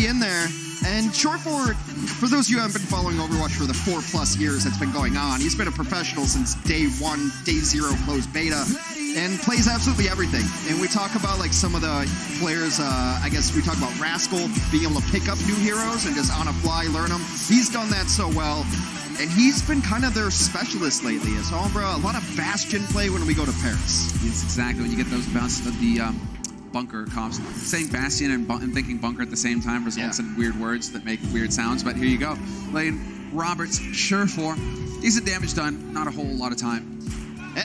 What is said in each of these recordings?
be in there. And Short Forward, for those of you who haven't been following Overwatch for the 4+ years it's been going on, he's been a professional since day 1, day 0 closed beta, and plays absolutely everything. And we talk about like some of the players, I guess we talk about Rascal being able to pick up new heroes and just on a fly learn them. He's done that so well. And he's been kind of their specialist lately. As Sombra, a lot of Bastion play when we go to Paris. Yes, exactly. When you get those bounces of the bunker comps. Saying Bastion and thinking bunker at the same time results in weird words that make weird sounds, but here you go. Playing Roberts, sure for. Decent damage done, not a whole lot of time.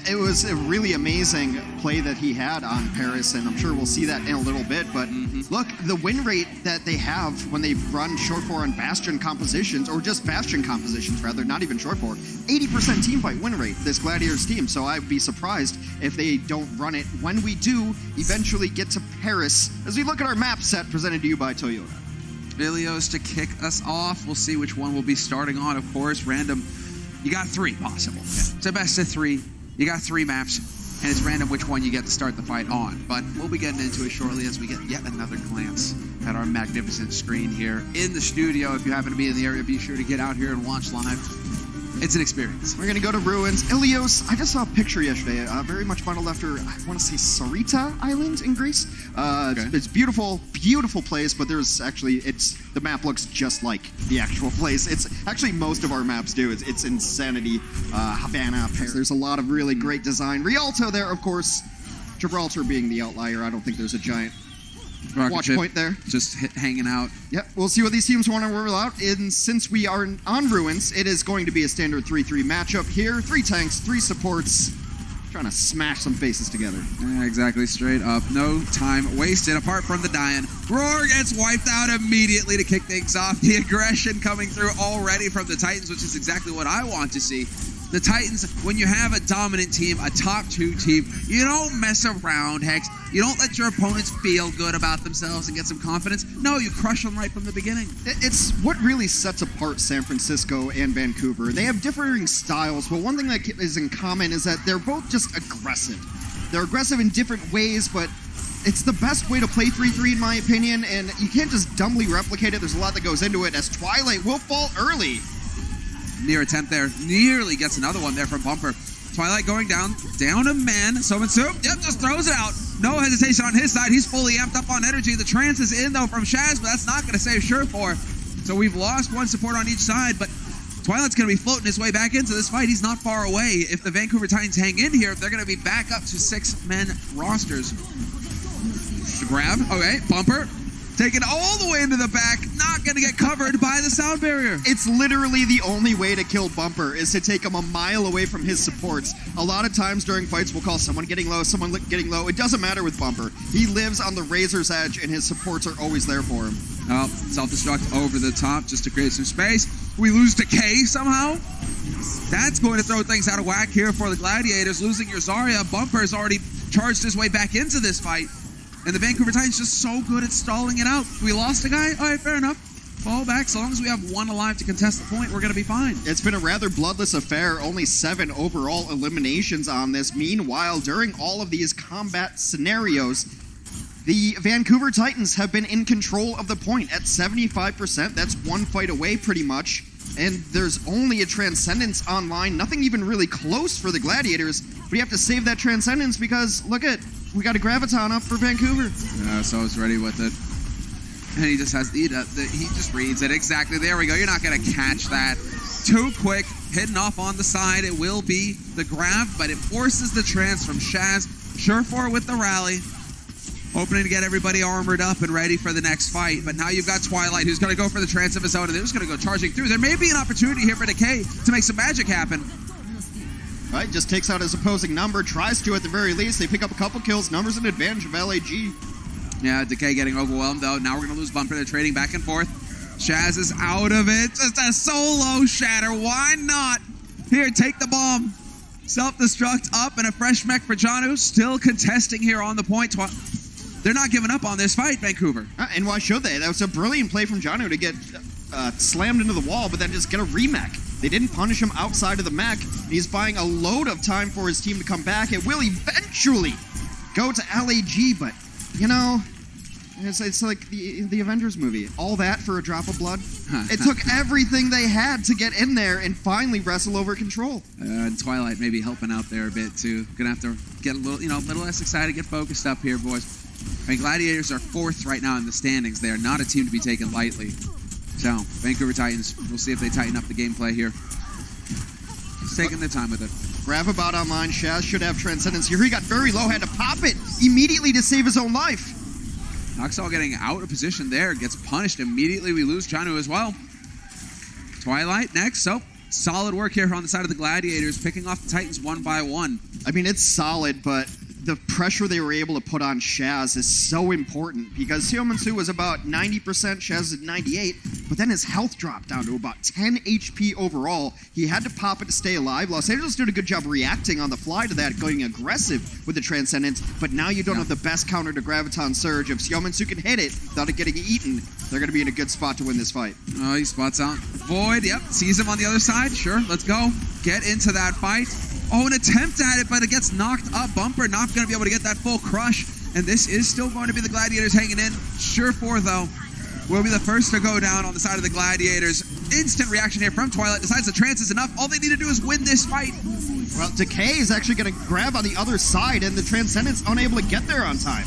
It was a really amazing play that he had on Paris, and I'm sure we'll see that in a little bit. But look, the win rate that they have when they run short four on Bastion compositions, or just Bastion compositions rather, not even short four, 80% team fight win rate, this Gladiators team. So I'd be surprised if they don't run it when we do eventually get to Paris, as we look at our map set presented to you by Toyota. Ilios to kick us off. We'll see which one we'll be starting on, of course. Random. You got 3 possible. It's a best of 3. You got 3 maps, and it's random which one you get to start the fight on. But we'll be getting into it shortly as we get yet another glance at our magnificent screen here in the studio. If you happen to be in the area, be sure to get out here and watch live. It's an experience. We're going to go to Ruins. Ilios, I just saw a picture yesterday, very much modeled after, I want to say, Sarita Island in Greece. Okay. It's beautiful, beautiful place, but there's actually, the map looks just like the actual place. It's actually, most of our maps do. It's Insanity, Havana, Paris. There's a lot of really great design. Rialto there, of course. Gibraltar being the outlier. I don't think there's a giant watch point there. Just hanging out. Yep, we'll see what these teams want to roll out. And since we are on Ruins, it is going to be a standard 3-3 matchup here. 3 tanks, 3 supports, trying to smash some faces together. Yeah, exactly, straight up. No time wasted, apart from the dying. Roar gets wiped out immediately to kick things off. The aggression coming through already from the Titans, which is exactly what I want to see. The Titans, when you have a dominant team, a top 2 team, you don't mess around, Hex. You don't let your opponents feel good about themselves and get some confidence. No, you crush them right from the beginning. It's what really sets apart San Francisco and Vancouver. They have differing styles, but one thing that is in common is that they're both just aggressive. They're aggressive in different ways, but it's the best way to play 3-3 in my opinion, and you can't just dumbly replicate it. There's a lot that goes into it, as Twilight will fall early. Near attempt there. Nearly gets another one there from Bumper. Twilight going down a man. Somitsu, yep, just throws it out. No hesitation on his side. He's fully amped up on energy. The trance is in, though, from Shaz, but that's not going to save Surefour. So we've lost 1 support on each side, but Twilight's going to be floating his way back into this fight. He's not far away. If the Vancouver Titans hang in here, they're going to be back up to 6-man rosters. Grab, okay, Bumper. Taken all the way into the back, not going to get covered by the sound barrier. It's literally the only way to kill Bumper, is to take him a mile away from his supports. A lot of times during fights, we'll call someone getting low, someone getting low. It doesn't matter with Bumper. He lives on the razor's edge, and his supports are always there for him. Oh, self-destruct over the top just to create some space. We lose Decay somehow. That's going to throw things out of whack here for the Gladiators. Losing your Zarya. Bumper's already charged his way back into this fight. And the Vancouver Titans just so good at stalling it out. We lost a guy? All right, fair enough. Fall back. So long as we have 1 alive to contest the point, we're going to be fine. It's been a rather bloodless affair. Only 7 overall eliminations on this. Meanwhile, during all of these combat scenarios, the Vancouver Titans have been in control of the point at 75%. That's 1 fight away pretty much. And there's only a Transcendence online. Nothing even really close for the Gladiators. But you have to save that Transcendence because, look at, we got a Graviton up for Vancouver. Yeah, so it's ready with it. And he just has he just reads it. Exactly. There we go. You're not going to catch that. Too quick. Hidden off on the side. It will be the grab, but it forces the trance from Shaz. Surefour with the rally. Opening to get everybody armored up and ready for the next fight. But now you've got Twilight, who's going to go for the trance of his own, and they're just going to go charging through. There may be an opportunity here for Decay to make some magic happen. Right, just takes out his opposing number, tries to at the very least. They pick up a couple kills, numbers an advantage of LAG. Yeah, Decay getting overwhelmed, though. Now we're going to lose Bumper. They're trading back and forth. Shaz is out of it. Just a solo shatter. Why not? Here, take the bomb. Self-destruct up and a fresh mech for Janu. Still contesting here on the point. They're not giving up on this fight, Vancouver. And why should they? That was a brilliant play from Janu to get slammed into the wall, but then just get a remech. They didn't punish him outside of the mech. He's buying a load of time for his team to come back. It will eventually go to LAG, but, you know, It's like the Avengers movie. All that for a drop of blood. It took everything they had to get in there and finally wrestle over control. And Twilight maybe helping out there a bit too. Gonna have to get a little less excited, get focused up here, boys. I mean, Gladiators are 4th right now in the standings. They are not a team to be taken lightly. So, Vancouver Titans, we'll see if they tighten up the gameplay here. Just taking their time with it. Gravabout online. Shaz should have Transcendence here. He got very low, had to pop it immediately to save his own life. Haksal getting out of position there, gets punished immediately. We lose Janu as well. Twilight next. So, solid work here on the side of the Gladiators, picking off the Titans one by one. I mean, it's solid, but the pressure they were able to put on Shaz is so important because Hyominsu was about 90%, Shaz at 98, but then his health dropped down to about 10 HP overall. He had to pop it to stay alive. Los Angeles did a good job reacting on the fly to that, going aggressive with the Transcendence, but now you don't have the best counter to Graviton Surge. If Hyominsu can hit it without it getting eaten, they're going to be in a good spot to win this fight. Oh, he spots out Void. Yep, sees him on the other side. Sure, let's go. Get into that fight. Oh, an attempt at it, but it gets knocked up. Bumper not going to be able to get that full crush. And this is still going to be the Gladiators hanging in. Surefour, though, will be the first to go down on the side of the Gladiators. Instant reaction here from Twilight. Decides the trance is enough. All they need to do is win this fight. Well, Decay is actually going to grab on the other side, and the Transcendence unable to get there on time.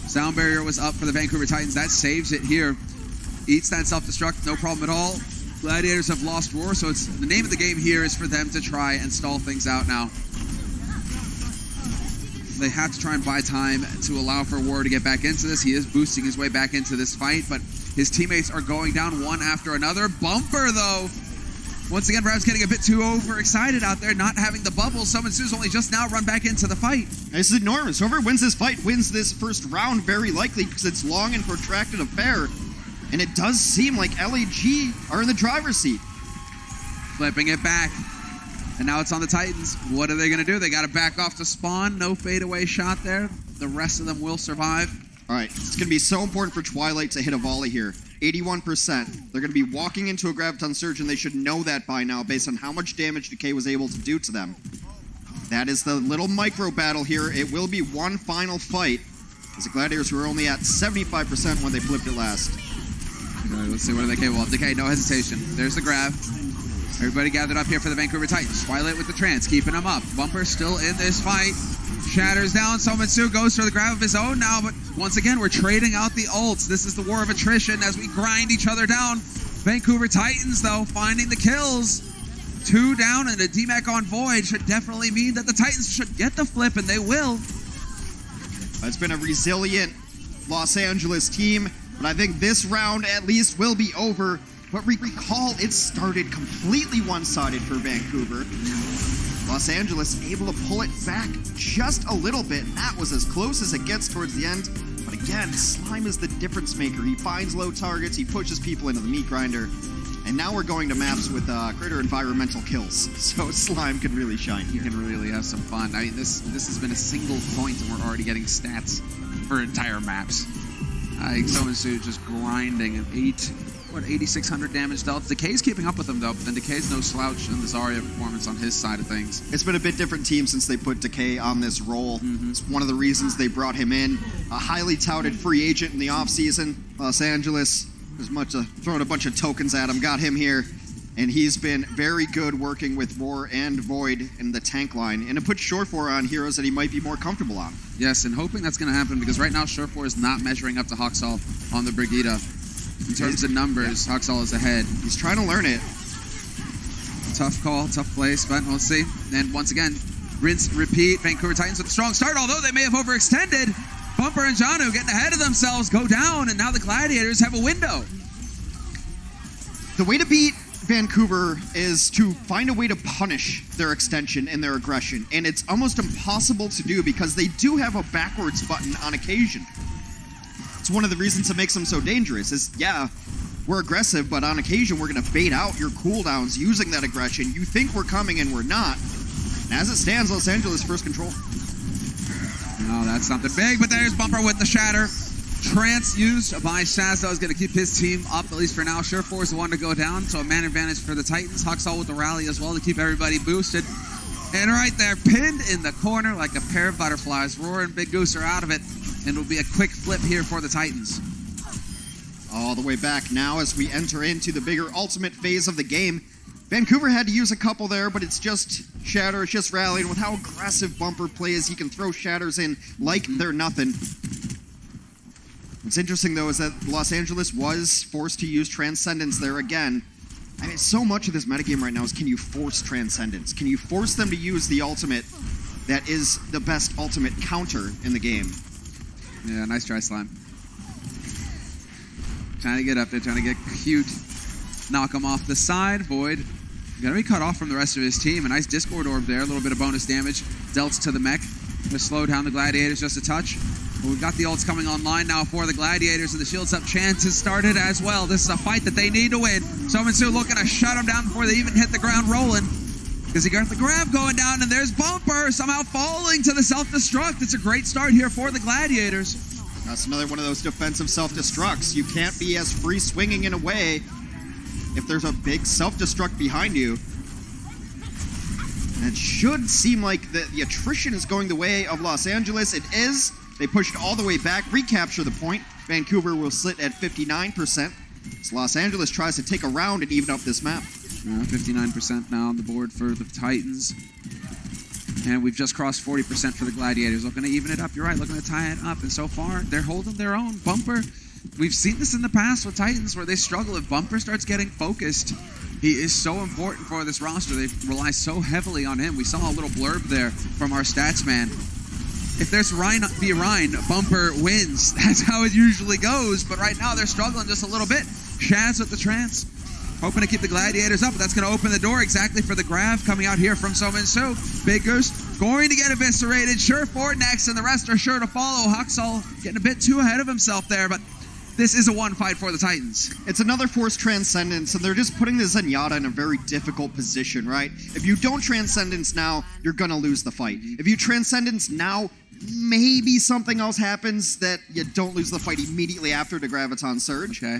Sound barrier was up for the Vancouver Titans. That saves it here. Eats that self-destruct, no problem at all. Gladiators have lost Roar, so it's the name of the game here is for them to try and stall things out now. They have to try and buy time to allow for Roar to get back into this. He is boosting his way back into this fight, but his teammates are going down one after another. Bumper, though, once again, perhaps getting a bit too overexcited out there, not having the bubble. Su's only just now run back into the fight. This is enormous. Whoever wins this fight wins this first round very likely because it's long and protracted affair. And it does seem like LAG are in the driver's seat. Flipping it back. And now it's on the Titans. What are they going to do? They got to back off to spawn. No fadeaway shot there. The rest of them will survive. All right, it's going to be so important for Twilight to hit a volley here. 81%. They're going to be walking into a Graviton Surge, and they should know that by now based on how much damage Decay was able to do to them. That is the little micro battle here. It will be one final fight. As the Gladiators were only at 75% when they flipped it last. Let's see what are they capable of. Decay, no hesitation. There's the grab. Everybody gathered up here for the Vancouver Titans. Twilight with the trance, keeping them up. Bumper still in this fight. Shatters down. Somitsu goes for the grab of his own now, but once again, we're trading out the ults. This is the war of attrition as we grind each other down. Vancouver Titans, though, finding the kills. 2 down and a DMAC on Void should definitely mean that the Titans should get the flip, and they will. It's been a resilient Los Angeles team. But I think this round at least will be over. But recall, it started completely one-sided for Vancouver. Los Angeles able to pull it back just a little bit. And that was as close as it gets towards the end. But again, Slime is the difference maker. He finds low targets. He pushes people into the meat grinder. And now we're going to maps with greater environmental kills. So Slime can really shine here. He can really have some fun. I mean, this has been a single point and we're already getting stats for entire maps. Somitsu just grinding at 8,600 damage dealt. Decay's keeping up with him though, but then Decay's no slouch in the Zarya performance on his side of things. It's been a bit different team since they put Decay on this role. It's one of the reasons they brought him in. A highly touted free agent in the offseason. Los Angeles, as much throwing a bunch of tokens at him, got him here. And he's been very good working with Roar and Void in the tank line. And to put Surefour on heroes that he might be more comfortable on. Yes, and hoping that's going to happen because right now Surefour is not measuring up to Haksal on the Brigitte. In terms of numbers, Haksal is ahead. He's trying to learn it. Tough call, tough place, but we'll see. And once again, rinse, repeat. Vancouver Titans with a strong start, although they may have overextended. Bumper and Janu getting ahead of themselves, go down, and now the Gladiators have a window. The way to beat Vancouver is to find a way to punish their extension and their aggression, and it's almost impossible to do because they do have a backwards button on occasion. It's one of the reasons it makes them so dangerous is, yeah, we're aggressive, but on occasion we're going to bait out your cooldowns using that aggression. You think we're coming and we're not. And as it stands, Los Angeles first control. Oh, that's something big, but there's Bumper with the shatter. Trance used by Shaz is going to keep his team up, at least for now. Surefour is the one to go down, so a man advantage for the Titans. Haksal with the rally as well to keep everybody boosted. And right there, pinned in the corner like a pair of butterflies. Roar and Big Goose are out of it. and it'll be a quick flip here for the Titans. All the way back now as we enter into the bigger ultimate phase of the game. Vancouver had to use a couple there, but it's just Shatter, it's just rallying. With how aggressive Bumper plays, he can throw Shatters in like they're nothing. What's interesting, though, is that Los Angeles was forced to use Transcendence there again. I mean, so much of this metagame right now is, can you force Transcendence? Can you force them to use the ultimate that is the best ultimate counter in the game? Yeah, nice try, Slime. Trying to get up there, trying to get cute. Knock him off the side. Void gonna be cut off from the rest of his team. A nice Discord Orb there. A little bit of bonus damage dealt to the mech to slow down the Gladiators just a touch. But we've got the ults coming online now for the Gladiators, and the Shields Up chance has started as well. This is a fight that they need to win. Sominsu looking to shut them down before they even hit the ground rolling, because he got the grab going down, and there's Bumper somehow falling to the self-destruct. It's a great start here for the Gladiators. That's another one of those defensive self-destructs. You can't be as free swinging in a way if there's a big self-destruct behind you. And it should seem like the attrition is going the way of Los Angeles. It is. They pushed all the way back, recapture the point. Vancouver will sit at 59%. So Los Angeles tries to take a round and even up this map. 59% now on the board for the Titans. And we've just crossed 40% for the Gladiators. Looking to even it up. You're right, looking to tie it up. And so far, they're holding their own. Bumper, we've seen this in the past with Titans where they struggle. If Bumper starts getting focused, he is so important for this roster. They rely so heavily on him. We saw a little blurb there from our stats man. If there's Rhine v. Rhine, Bumper wins. That's how it usually goes. But right now, they're struggling just a little bit. Shaz with the trance. Hoping to keep the Gladiators up, but that's going to open the door exactly for the grab coming out here from Sominsu. Big Goose going to get eviscerated. Sure for next, and the rest are sure to follow. Haksal getting a bit too ahead of himself there, but this is a one fight for the Titans. It's another forced Transcendence, and they're just putting the Zenyatta in a very difficult position, right? If you don't Transcendence now, you're going to lose the fight. If you Transcendence now, maybe something else happens that you don't lose the fight immediately after the Graviton Surge. Okay.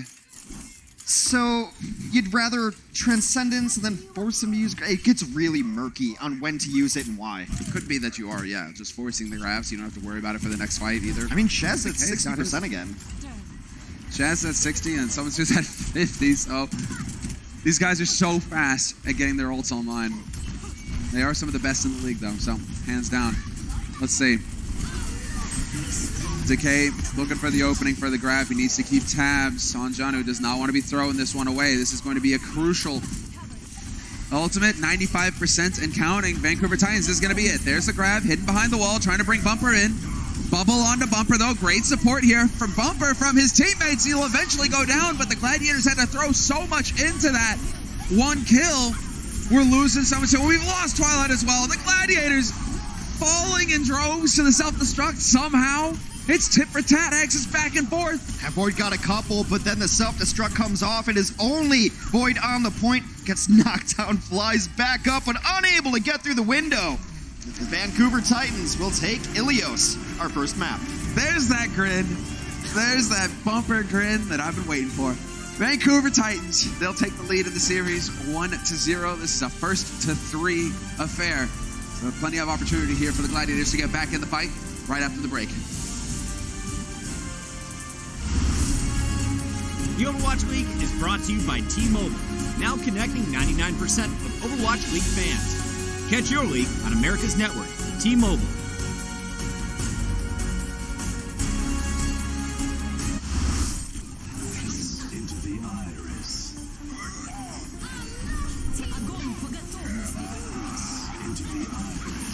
So you'd rather Transcendence and then force him to use... It gets really murky on when to use it and why. It could be that you are, yeah, just forcing the grabs. You don't have to worry about it for the next fight either. I mean, Shaz at 60% again. Shaz at 60 and someone's just at 50, so these guys are so fast at getting their ults online. They are some of the best in the league, though, so hands down. Let's see. Decay looking for the opening for the grab. He needs to keep tabs on John, who does not want to be throwing this one away. This is going to be a crucial ultimate, 95% and counting. Vancouver Titans is going to be it. There's the grab, hidden behind the wall, trying to bring Bumper in. Bubble onto Bumper, though. Great support here from Bumper from his teammates. He'll eventually go down, but the Gladiators had to throw so much into that one kill. We're losing so much. So we've lost Twilight as well. The Gladiators falling in droves to the self-destruct somehow. It's tit for tat, axes back and forth. And Void got a couple, but then the self-destruct comes off. It is only Void on the point. Gets knocked down, flies back up, but unable to get through the window. The Vancouver Titans will take Ilios, our first map. There's that grin. There's that Bumper grin that I've been waiting for. Vancouver Titans, they'll take the lead in the series 1-0. This is a 1-3 affair. So plenty of opportunity here for the Gladiators to get back in the fight right after the break. The Overwatch League is brought to you by T-Mobile, now connecting 99% of Overwatch League fans. Catch your league on America's network, T-Mobile. Into the iris. Into the iris.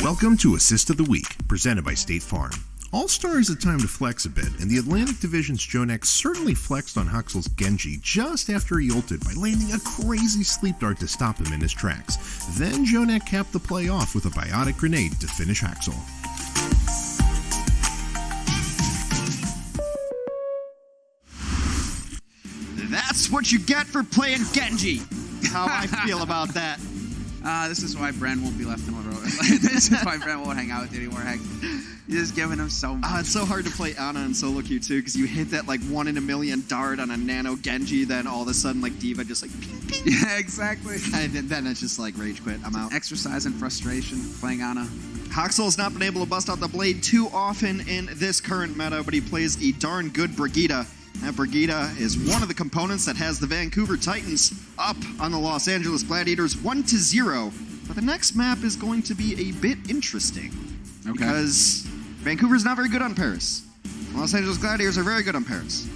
Welcome to Assist of the Week, presented by State Farm. All-Star is a time to flex a bit, and the Atlantic Division's Jonak certainly flexed on Haksal's Genji just after he ulted by landing a crazy sleep dart to stop him in his tracks. Then Jonak capped the play off with a biotic grenade to finish Haksal. That's what you get for playing Genji. How I feel about that. This is why Bren won't be left in the road. This is why Bren won't hang out with you anymore. Heck, you're just giving him so much. It's so hard to play Ana in solo queue too, because you hit that like 1 in a million dart on a nano Genji, then all of a sudden like Diva just like ping, ping. Yeah, exactly. And then it's just like rage quit. I'm out. Exercise and frustration playing Ana. Haksal has not been able to bust out the blade too often in this current meta, but he plays a darn good Brigitte. That Brigitte is one of the components that has the Vancouver Titans up on the Los Angeles Gladiators 1-0. But the next map is going to be a bit interesting. Okay. Because Vancouver's not very good on Paris. Los Angeles Gladiators are very good on Paris.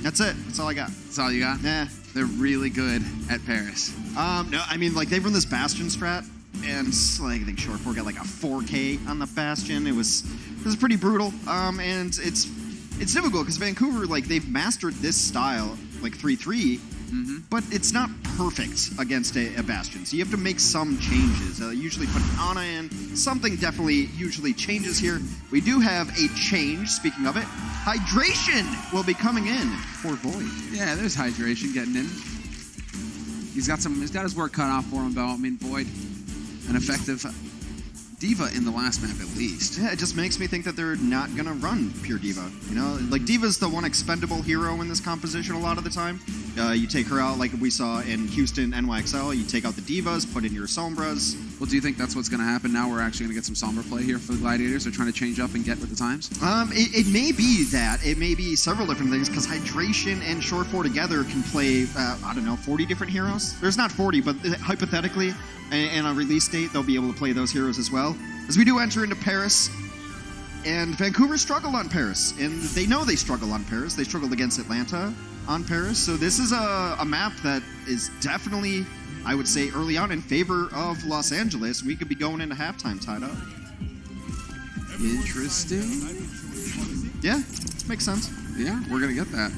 That's it. That's all I got. That's all you got? Yeah. They're really good at Paris. No, I mean, like, they run this Bastion strat, and like I think Short 4 got like a 4K on the Bastion. It was pretty brutal. And it's difficult because Vancouver, like, they've mastered this style, like 3-3, but it's not perfect against a Bastion. So you have to make some changes. Usually put Ana in. Something definitely usually changes here. We do have a change, speaking of it. Hydration will be coming in for Void. Yeah, there's Hydration getting in. He's got his work cut off for him, though. I mean, Void, an effective Diva in the last map, at least. Yeah, it just makes me think that they're not going to run pure Diva. You know, like, Diva's the one expendable hero in this composition a lot of the time. You take her out like we saw in Houston NYXL. You take out the Divas, put in your Sombras. Well, do you think that's what's going to happen now? We're actually going to get some Sombra play here for the Gladiators? They're trying to change up and get with the times? It may be that. It may be several different things, because Hydration and Short 4 together can play, 40 different heroes? There's not 40, but hypothetically, and on release date, they'll be able to play those heroes as well. As we do enter into Paris, and Vancouver struggled on Paris, and they know they struggle on Paris. They struggled against Atlanta on Paris, so this is a map that is definitely, I would say, early on in favor of Los Angeles. We could be going into halftime tied up. Interesting. Yeah, makes sense. Yeah, we're going to get that.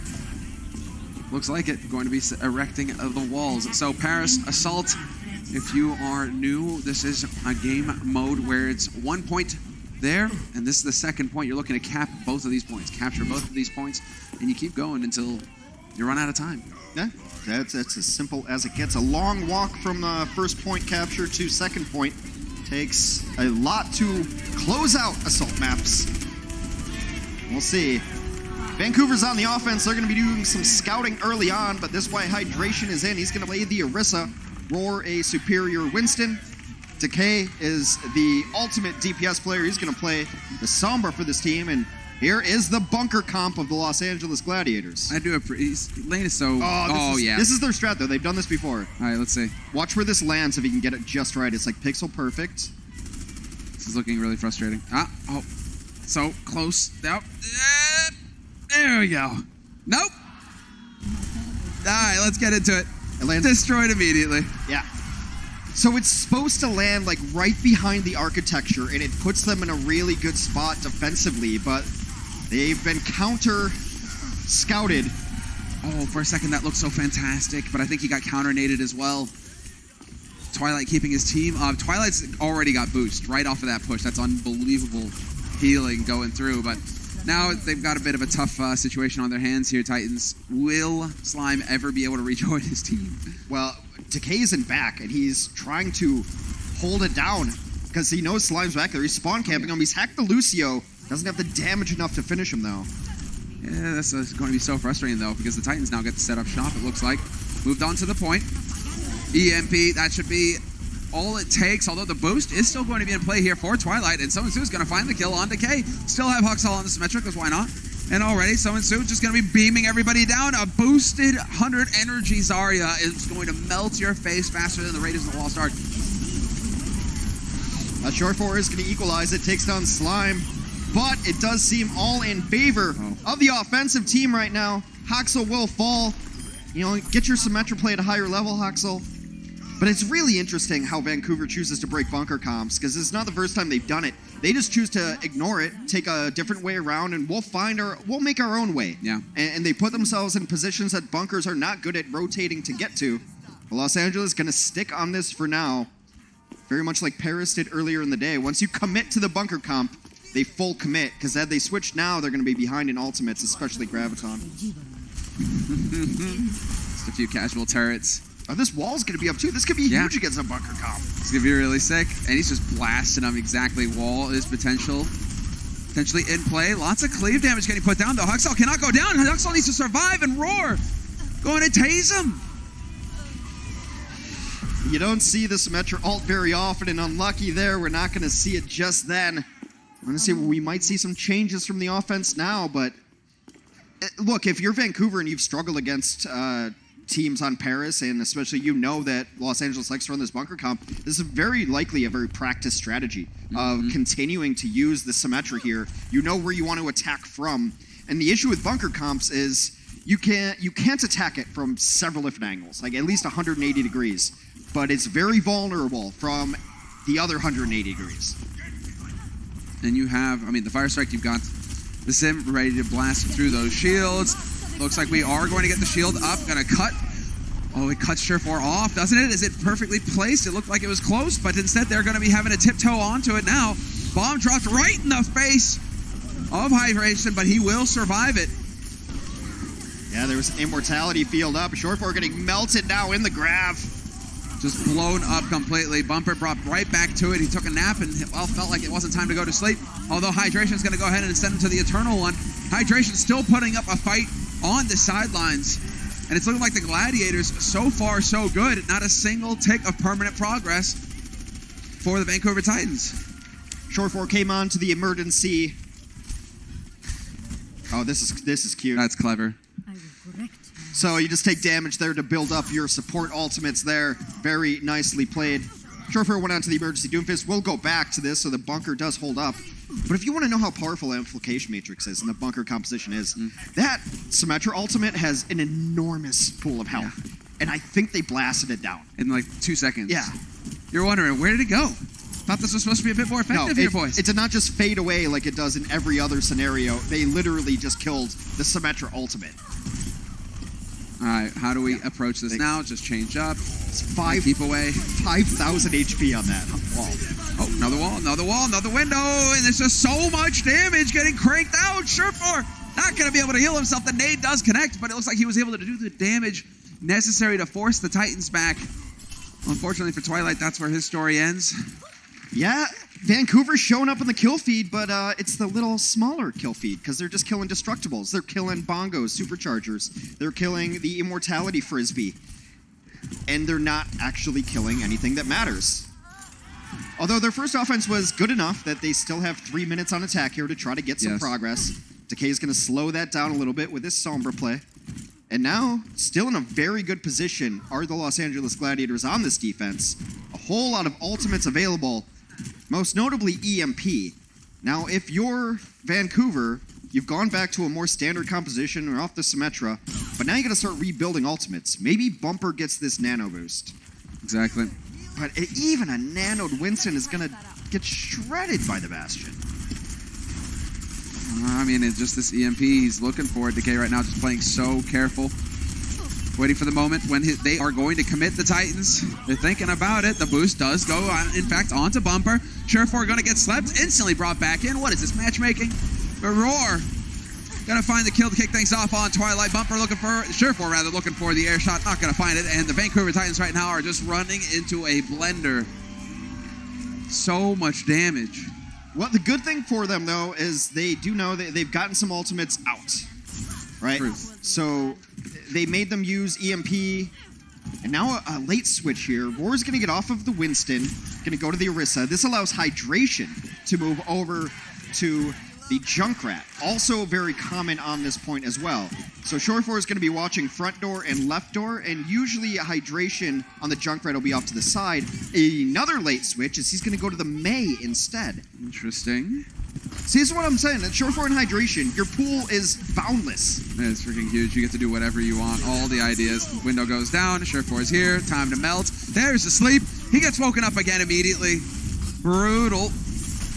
Looks like it. Going to be erecting the walls. So Paris Assault, if you are new, this is a game mode where it's 1 point there, and this is the second point. You're looking to cap both of these points, capture both of these points, and you keep going until you run out of time. Yeah, that's as simple as it gets. A long walk from first point capture to second point. Takes a lot to close out Assault maps. We'll see. Vancouver's on the offense. They're going to be doing some scouting early on, but this is why Hydration is in. He's going to play the Orisa, Roar a superior Winston. Decay is the ultimate DPS player. He's going to play the Sombra for this team, and here is the bunker comp of the Los Angeles Gladiators. I do Lane is so... yeah. This is their strat, though. They've done this before. All right, let's see. Watch where this lands if he can get it just right. It's like pixel perfect. This is looking really frustrating. So close. Nope. There we go. Nope. All right, let's get into it. It lands destroyed immediately. Yeah. So it's supposed to land like right behind the architecture, and it puts them in a really good spot defensively, but they've been counter-scouted. Oh, for a second that looked so fantastic, but I think he got counter-naded as well. Twilight keeping his team up. Twilight's already got boost right off of that push. That's unbelievable healing going through, but now they've got a bit of a tough situation on their hands here, Titans. Will Slime ever be able to rejoin his team? Well, Decay isn't back, and he's trying to hold it down because he knows Slime's back there. He's spawn camping him. He's hacked the Lucio. Doesn't have the damage enough to finish him, though. Yeah, that's going to be so frustrating, though, because the Titans now get to set up shop, it looks like. Moved on to the point. EMP, that should be all it takes, although the boost is still going to be in play here for Twilight, and Summon Su is going to find the kill on Decay. Still have Haksal on the Symmetric, because why not? And already, Summon Su just going to be beaming everybody down. A boosted 100 energy Zarya is going to melt your face faster than the Raiders in the Wall start. Short 4 is going to equalize it, takes down Slime, but it does seem all in favor of the offensive team right now. Haksal will fall. You know, get your Symmetra play at a higher level, Haksal. But it's really interesting how Vancouver chooses to break bunker comps, because it's not the first time they've done it. They just choose to ignore it, take a different way around, and we'll make our own way. Yeah. And they put themselves in positions that bunkers are not good at rotating to get to. Los Angeles is going to stick on this for now, very much like Paris did earlier in the day. Once you commit to the bunker comp, they full commit, because had they switched now, they're going to be behind in ultimates, especially Graviton. Just a few casual turrets. Oh, this wall's going to be up too. This could be huge against a bunker comp. It's going to be really sick. And he's just blasting them exactly. Wall is potentially in play. Lots of cleave damage getting put down, though. Haksal cannot go down. Haksal needs to survive and roar. Going to tase him. You don't see the Symmetra ult very often, and unlucky there. We're not going to see it just then. I'm going to say we might see some changes from the offense now, but look, if you're Vancouver and you've struggled against teams on Paris, and especially you know that Los Angeles likes to run this bunker comp, this is very likely a very practiced strategy of continuing to use the Symmetra here. You know where you want to attack from, and the issue with bunker comps is you can't attack it from several different angles, like at least 180 degrees, but it's very vulnerable from the other 180 degrees. And you have, the Fire Strike, you've got the Sim ready to blast through those shields. Looks like we are going to get the shield up. Gonna cut. Oh, it cuts Surefour off, doesn't it? Is it perfectly placed? It looked like it was close, but instead they're going to be having to tiptoe onto it now. Bomb dropped right in the face of Hydration, but he will survive it. Yeah, there was Immortality field up. Surefour getting melted now in the grav. Just blown up completely. Bumper brought right back to it. He took a nap and, felt like it wasn't time to go to sleep. Although Hydration's going to go ahead and send him to the Eternal one. Hydration still putting up a fight on the sidelines. And it's looking like the Gladiators, so far so good. Not a single tick of permanent progress for the Vancouver Titans. Surefour came on to the emergency. Oh, this is cute. That's clever. So you just take damage there to build up your support ultimates there. Very nicely played. Surefour went on to the emergency Doomfist. We'll go back to this, so the bunker does hold up. But if you want to know how powerful Amplification Matrix is and the bunker composition is, that Symmetra ultimate has an enormous pool of health. Yeah. And I think they blasted it down. In like 2 seconds. Yeah. You're wondering, where did it go? Thought this was supposed to be a bit more effective here, boys. It did not just fade away like it does in every other scenario. They literally just killed the Symmetra ultimate. All right, how do we approach this now? Just change up. It's keep away. 5,000 HP on that wall. Oh, another wall, another window, and there's just so much damage getting cranked out. Surefour not going to be able to heal himself. The nade does connect, but it looks like he was able to do the damage necessary to force the Titans back. Unfortunately for Twilight, that's where his story ends. Yeah, Vancouver's showing up in the kill feed, but it's the little smaller kill feed because they're just killing Destructibles. They're killing Bongos, Superchargers. They're killing the Immortality Frisbee. And they're not actually killing anything that matters. Although their first offense was good enough that they still have 3 minutes on attack here to try to get some progress. Decay's going to slow that down a little bit with his Sombra play. And now, still in a very good position are the Los Angeles Gladiators on this defense. A whole lot of ultimates available, most notably EMP. Now, if you're Vancouver, you've gone back to a more standard composition or off the Symmetra, but now you got to start rebuilding ultimates. Maybe Bumper gets this nano boost. Exactly. But even a nanoed Winston is going to get shredded by the Bastion. It's just this EMP. He's looking for it. Decay right now just playing so careful. Waiting for the moment when they are going to commit the Titans. They're thinking about it. The boost does go, in fact, onto Bumper. Surefour going to get slept. Instantly brought back in. What is this, matchmaking? But Roar going to find the kill to kick things off on Twilight. Bumper Surefour rather looking for the air shot. Not going to find it. And the Vancouver Titans right now are just running into a blender. So much damage. Well, the good thing for them, though, is they do know that they've gotten some ultimates out, right? Truth. So they made them use EMP, and now a late switch here. Roar's going to get off of the Winston, going to go to the Orisa. This allows Hydration to move over to the Junkrat, also very common on this point as well. So Surefour is going to be watching front door and left door, and usually a Hydration on the Junkrat will be off to the side. Another late switch is he's going to go to the Mei instead. Interesting. See, this is what I'm saying. At Shore 4 and Hydration, your pool is boundless. It's freaking huge. You get to do whatever you want. All the ideas. Window goes down. Shore 4 is here. Time to melt. There's the sleep. He gets woken up again immediately. Brutal.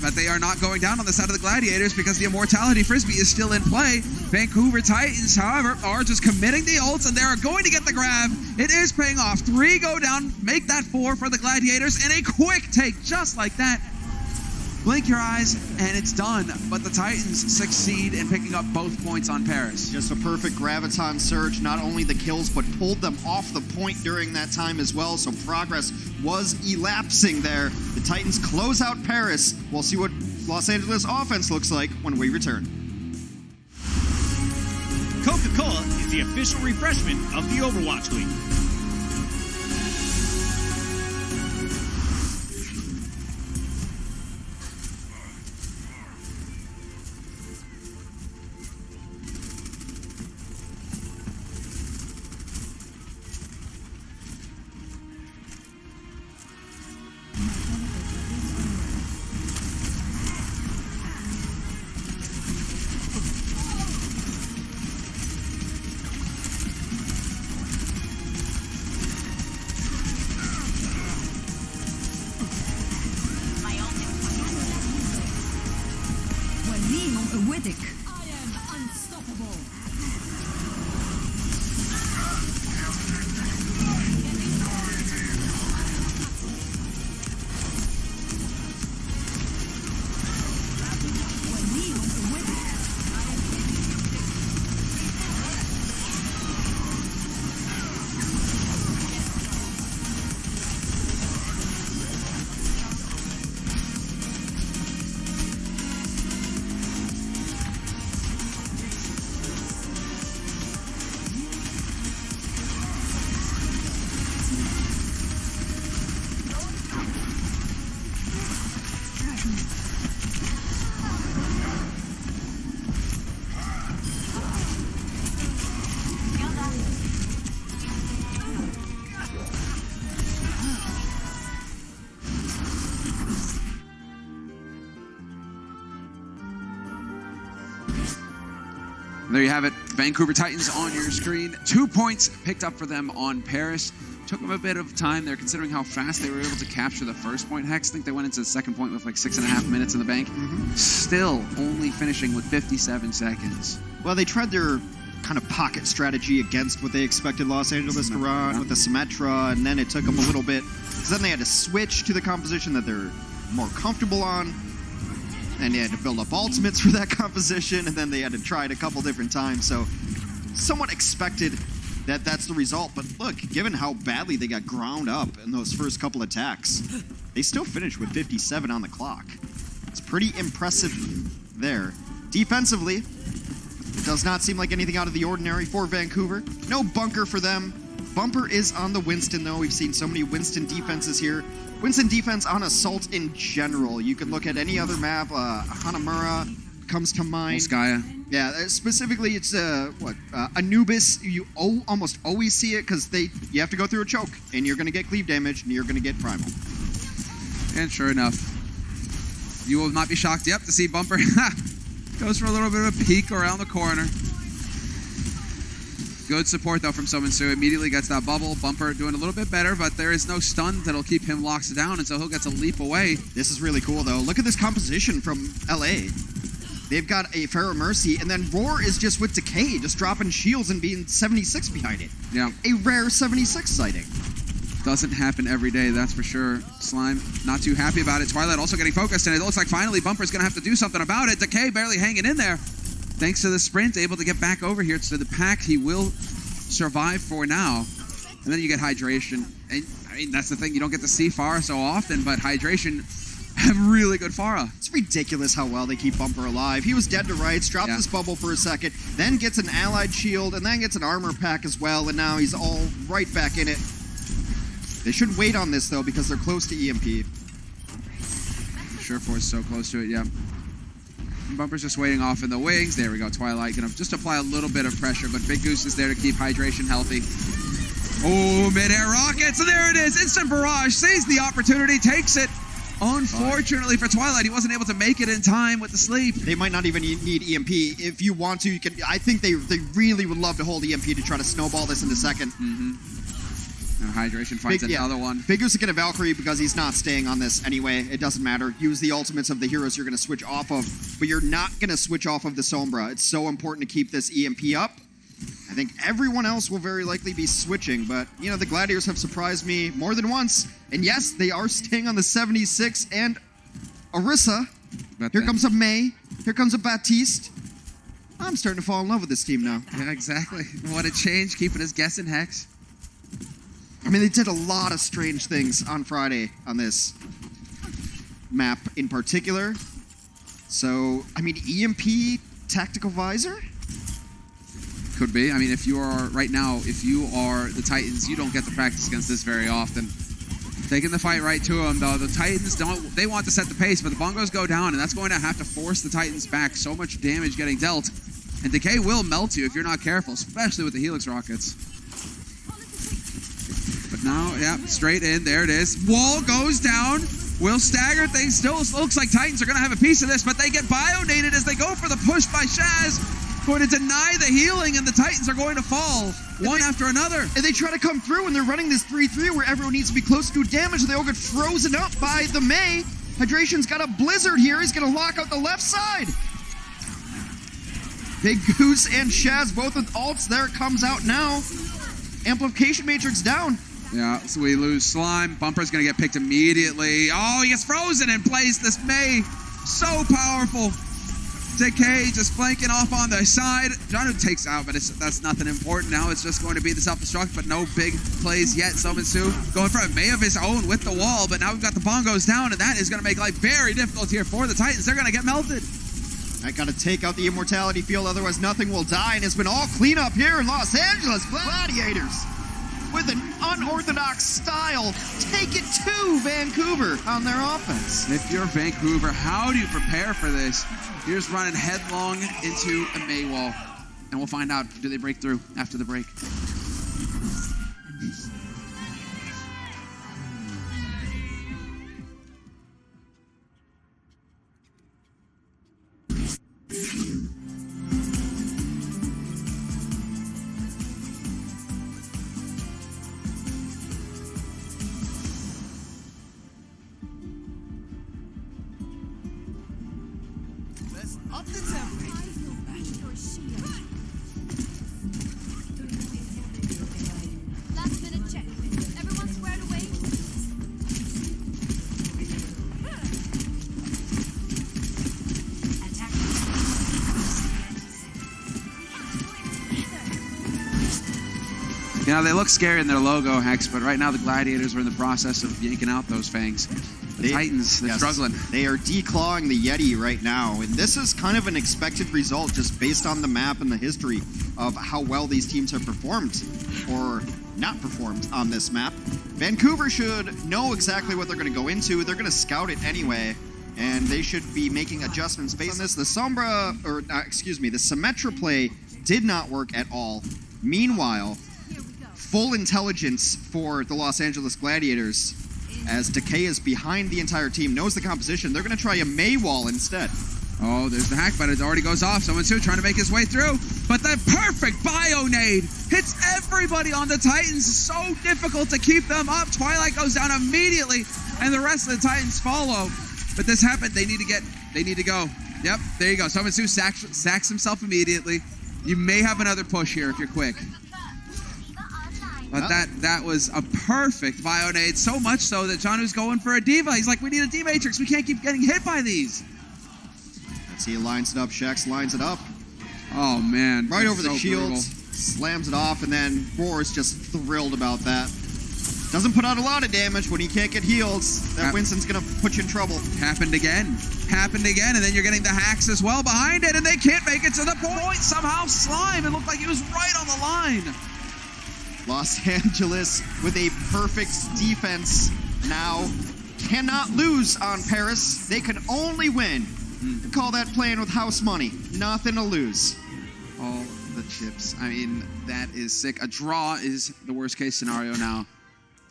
But they are not going down on the side of the Gladiators because the Immortality Frisbee is still in play. Vancouver Titans, however, are just committing the ults, and they are going to get the grab. It is paying off. 3 go down, make that 4 for the Gladiators, and a quick take just like that. Blink your eyes, and it's done. But the Titans succeed in picking up both points on Paris. Just a perfect Graviton surge. Not only the kills, but pulled them off the point during that time as well. So progress was elapsing there. The Titans close out Paris. We'll see what Los Angeles offense looks like when we return. Coca-Cola is the official refreshment of the Overwatch League. I am unstoppable. There you have it. Vancouver Titans on your screen. 2 points picked up for them on Paris. Took them a bit of time there considering how fast they were able to capture the first point. Hex, I think they went into the second point with like 6.5 minutes in the bank. Still only finishing with 57 seconds. Well, they tried their kind of pocket strategy against what they expected Los Angeles to run with the Symmetra, and then it took them a little bit, because then they had to switch to the composition that they're more comfortable on, and they had to build up ultimates for that composition, and then they had to try it a couple different times, so somewhat expected that that's the result. But look, given how badly they got ground up in those first couple attacks, they still finished with 57 on the clock. It's pretty impressive there. Defensively, it does not seem like anything out of the ordinary for Vancouver. No bunker for them. Bumper is on the Winston, though. We've seen so many Winston defenses here. Winston defense on Assault in general. You could look at any other map. Hanamura comes to mind. Skya. Yeah, specifically it's Anubis. You almost always see it because you have to go through a choke, and you're going to get cleave damage, and you're going to get primal. And sure enough, you will not be shocked yet to see Bumper goes for a little bit of a peek around the corner. Good support, though, from Sominsu. Immediately gets that bubble. Bumper doing a little bit better, but there is no stun that'll keep him locked down, and so he'll get to leap away. This is really cool, though. Look at this composition from LA. They've got a Pharaoh Mercy, and then Roar is just with Decay, just dropping shields and being 76 behind it. Yeah. A rare 76 sighting. Doesn't happen every day, that's for sure. Slime, not too happy about it. Twilight also getting focused, and it looks like finally Bumper's going to have to do something about it. Decay barely hanging in there. Thanks to the sprint, able to get back over here to the pack. He will survive for now. And then you get Hydration. And I mean, that's the thing. You don't get to see Pharah so often, but Hydration have really good Pharah. It's ridiculous how well they keep Bumper alive. He was dead to rights, dropped this bubble for a second, then gets an allied shield, and then gets an armor pack as well, and now he's all right back in it. They should wait on this, though, because they're close to EMP. Sureforce so close to it, yeah. And Bumper's just waiting off in the wings. There we go. Twilight gonna just apply a little bit of pressure, but Big Goose is there to keep Hydration healthy. Oh, mid-air rockets, and there it is. Instant barrage, sees the opportunity, takes it. Unfortunately for Twilight, he wasn't able to make it in time with the sleep. They might not even need EMP. If you want to, you can. I think they really would love to hold EMP to try to snowball this into second. And Hydration finds another one. Figures to get a Valkyrie because he's not staying on this anyway. It doesn't matter. Use the ultimates of the heroes you're going to switch off of, but you're not going to switch off of the Sombra. It's so important to keep this EMP up. I think everyone else will very likely be switching, but, you know, the Gladiators have surprised me more than once. And yes, they are staying on the 76 and Orisa. Here comes a May. Here comes a Baptiste. I'm starting to fall in love with this team now. Yeah, exactly. What a change, keeping us guessing, Hex. I mean, they did a lot of strange things on Friday on this map in particular. So, I mean, EMP Tactical Visor? Could be. I mean, if you are, right now, if you are the Titans, you don't get to practice against this very often. Taking the fight right to them, though. The Titans they want to set the pace, but the bongos go down, and that's going to have to force the Titans back. So much damage getting dealt. And Decay will melt you if you're not careful, especially with the Helix rockets. But now, yeah, straight in. There it is. Wall goes down. Will stagger things. Still looks like Titans are going to have a piece of this, but they get bio-nated as they go for the push by Shaz. Going to deny the healing, and the Titans are going to fall one after another. And they try to come through, and they're running this 3-3 where everyone needs to be close to do damage. They all get frozen up by the May. Hydration's got a blizzard here. He's going to lock out the left side. Big Goose and Shaz both with ults. There it comes out now. Amplification Matrix down. Yeah, so we lose Slime. Bumper's going to get picked immediately. Oh, he gets frozen in place. This May, so powerful. Decay just flanking off on the side. Janu takes out, but that's nothing important. Now it's just going to be the self-destruct, but no big plays yet. Sominsu going for a May of his own with the wall, but now we've got the bongos down, and that is going to make life very difficult here for the Titans. They're going to get melted. I got to take out the Immortality Field, otherwise nothing will die, and it's been all cleanup here in Los Angeles. Gladiators, with an unorthodox style, take it to Vancouver on their offense. If you're Vancouver, how do you prepare for this? You're just running headlong into a May wall. And we'll find out, do they break through after the break? Up the tempo. Last minute check. Everyone squared away. You know, they look scary in their logo, Hex, but right now the Gladiators are in the process of yanking out those fangs. The Titans, they're struggling. They are declawing the Yeti right now, and this is kind of an expected result just based on the map and the history of how well these teams have performed or not performed on this map. Vancouver should know exactly what they're going to go into. They're going to scout it anyway, and they should be making adjustments based on this. The Sombra, or the Symmetra play did not work at all. Meanwhile, full intelligence for the Los Angeles Gladiators, as Decay is behind the entire team, knows the composition. They're going to try a May wall instead. Oh, there's the hack, but it already goes off. Sominsu trying to make his way through, but the perfect bio-nade hits everybody on the Titans. So difficult to keep them up. Twilight goes down immediately, and the rest of the Titans follow. But this happened. They need to go. Yep, there you go. Sominsu sacks himself immediately. You may have another push here if you're quick. But that was a perfect bio-nade, so much so that Janu's going for a diva. He's like, we need a D-Matrix. We can't keep getting hit by these. Let's see, he lines it up. Shax lines it up. Oh, man. Right over the so shields. brutal. Slams it off, and then Roar's just thrilled about that. Doesn't put out a lot of damage when he can't get heals. That Winston's going to put you in trouble. Happened again, and then you're getting the hacks as well behind it, and they can't make it to the point. Somehow Slime, it looked like he was right on the line. Los Angeles with a perfect defense now cannot lose on Paris. They can only win. Call that playing with house money. Nothing to lose. All the chips. I mean, that is sick. A draw is the worst case scenario now.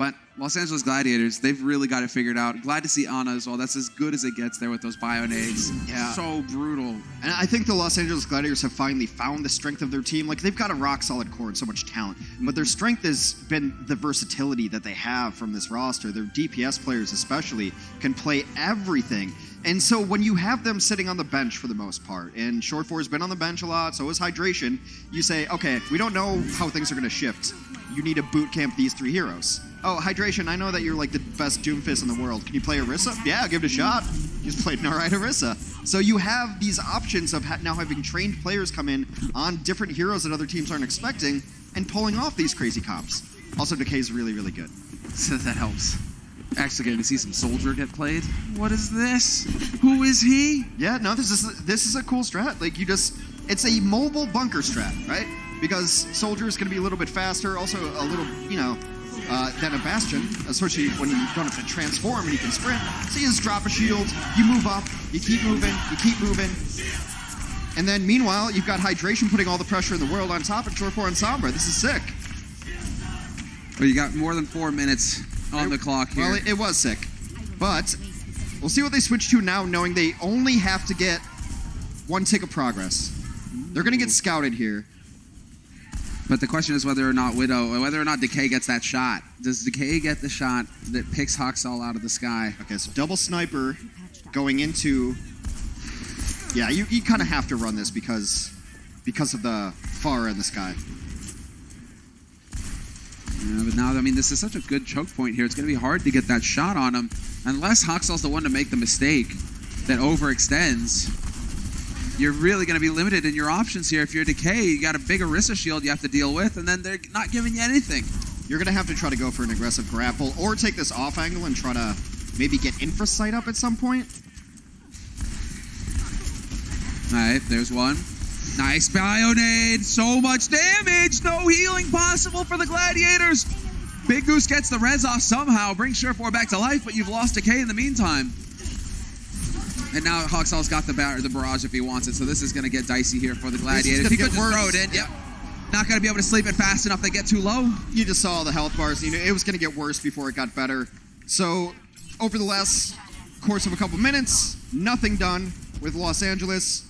But Los Angeles Gladiators, they've really got it figured out. Glad to see Ana as well. That's as good as it gets there with those bionades. Yeah. So brutal. And I think the Los Angeles Gladiators have finally found the strength of their team. Like, they've got a rock-solid core and so much talent. But their strength has been the versatility that they have from this roster. Their DPS players especially can play everything. And so when you have them sitting on the bench for the most part, and Short 4 has been on the bench a lot, so is Hydration, you say, okay, we don't know how things are going to shift. You need to boot camp these 3 heroes. Oh, Hydration, I know that you're like the best Doomfist in the world. Can you play Orisa? Yeah, give it a shot. You just played an alright Orisa. So you have these options of now having trained players come in on different heroes that other teams aren't expecting and pulling off these crazy comps. Also, Decay's really, really good. So that helps. Actually getting to see some Soldier get played. What is this? Who is he? Yeah, no, this is a cool strat. Like, it's a mobile bunker strat, right? Because Soldier is going to be a little bit faster, also a little, than a Bastion, especially when you don't have to transform and you can sprint. So you just drop a shield, you move up, you keep moving. And then meanwhile, you've got Hydration putting all the pressure in the world on top of Short 4 and Sombra. This is sick. Well, you got more than 4 minutes on the clock here. Well, it was sick. But we'll see what they switch to now, knowing they only have to get 1 tick of progress. They're going to get scouted here. But the question is whether or not Decay gets that shot. Does Decay get the shot that picks Haksal out of the sky? Okay, so double sniper going into... Yeah, you kind of have to run this because of the far in the sky. Yeah, but now, I mean, this is such a good choke point here. It's going to be hard to get that shot on him. Unless Haksal's the one to make the mistake that overextends. You're really going to be limited in your options here. If you're Decay, you got a big Orisa shield you have to deal with, and then they're not giving you anything. You're going to have to try to go for an aggressive grapple, or take this off angle and try to maybe get Infra Sight up at some point. All right, there's one. Nice Bionade. So much damage. No healing possible for the Gladiators. Big Goose gets the res off somehow. Brings Short 4 back to life, but you've lost Decay in the meantime. And now Haksal's got the barrage if he wants it, so this is going to get dicey here for the Gladiators. He could just throw it in. Yep. Not going to be able to sleep it fast enough. They get too low. You just saw the health bars. It was going to get worse before it got better. So over the last course of a couple minutes, nothing done with Los Angeles.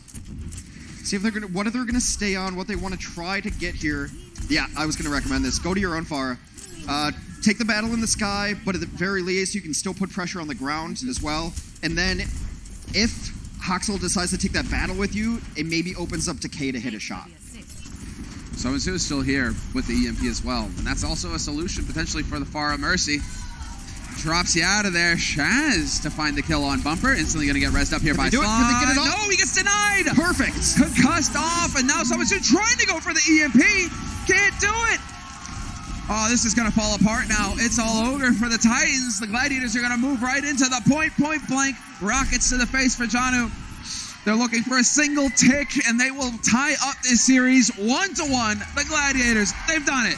See if what they're going to stay on, what they want to try to get here. Yeah, I was going to recommend this. Go to your own Pharah. Take the battle in the sky, but at the very least, you can still put pressure on the ground as well. And then if Haksal decides to take that battle with you, it maybe opens up Decay to hit a shot. Somansu is still here with the EMP as well. And that's also a solution potentially for the Pharah Mercy. Drops you out of there. Shaz to find the kill on Bumper. Instantly going to get rezzed up here by Slide. Can they get it off? No, he gets denied. Perfect. Concussed off, and now Somansu trying to go for the EMP. Can't do it. Oh, this is going to fall apart now. It's all over for the Titans. The Gladiators are going to move right into the point blank. Rockets to the face for Janu. They're looking for a single tick, and they will tie up this series 1-1. The Gladiators, they've done it.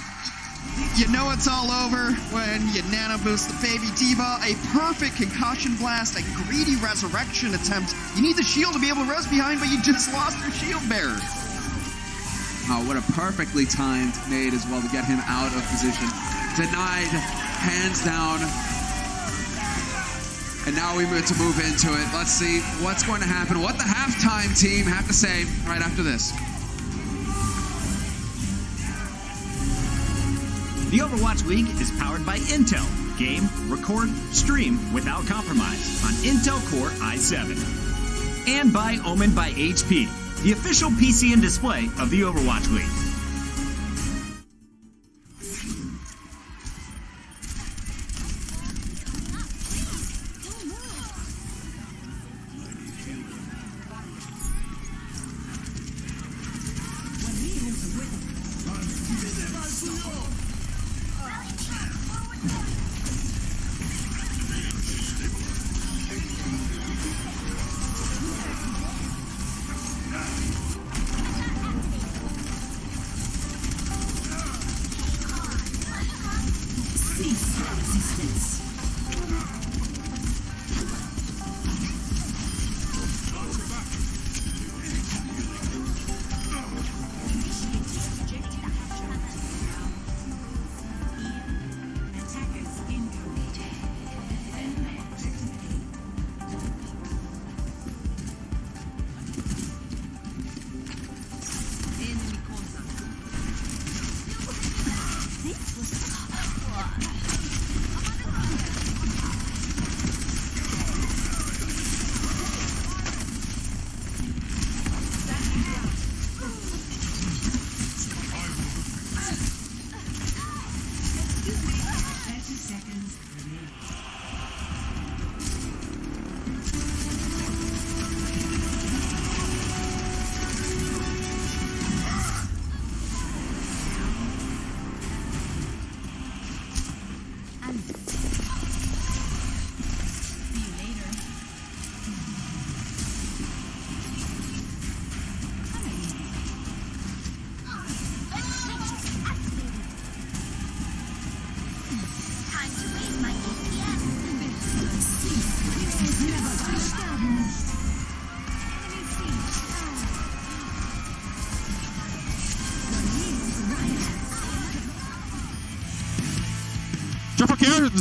You know it's all over when you nano boost the baby diva. A perfect concussion blast, a greedy resurrection attempt. You need the shield to be able to res behind, but you just lost your shield bearer. Oh, what a perfectly timed nade as well to get him out of position. Denied, hands down. And now we move into it. Let's see what's going to happen, what the halftime team have to say right after this. The Overwatch League is powered by Intel. Game, record, stream without compromise on Intel Core i7. And by Omen by HP, the official PC and display of the Overwatch League.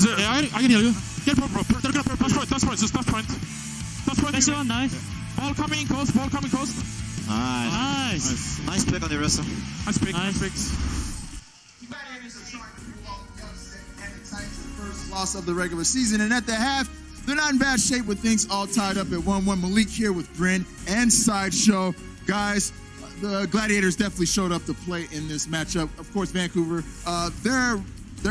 I can heal you. Get bro. They're gonna touch point. Touch point. Just touch point. Touch point. Nice one, nice. Ball coming in close. Ball coming close. Nice. Nice pick on the Orisa. Nice pick. Nice. Nice picks. First loss of the regular season, and at the half, they're not in bad shape with things all tied up at 1-1. Malik here with Bryn and Sideshow. Guys, the Gladiators definitely showed up to play in this matchup. Of course, Vancouver, their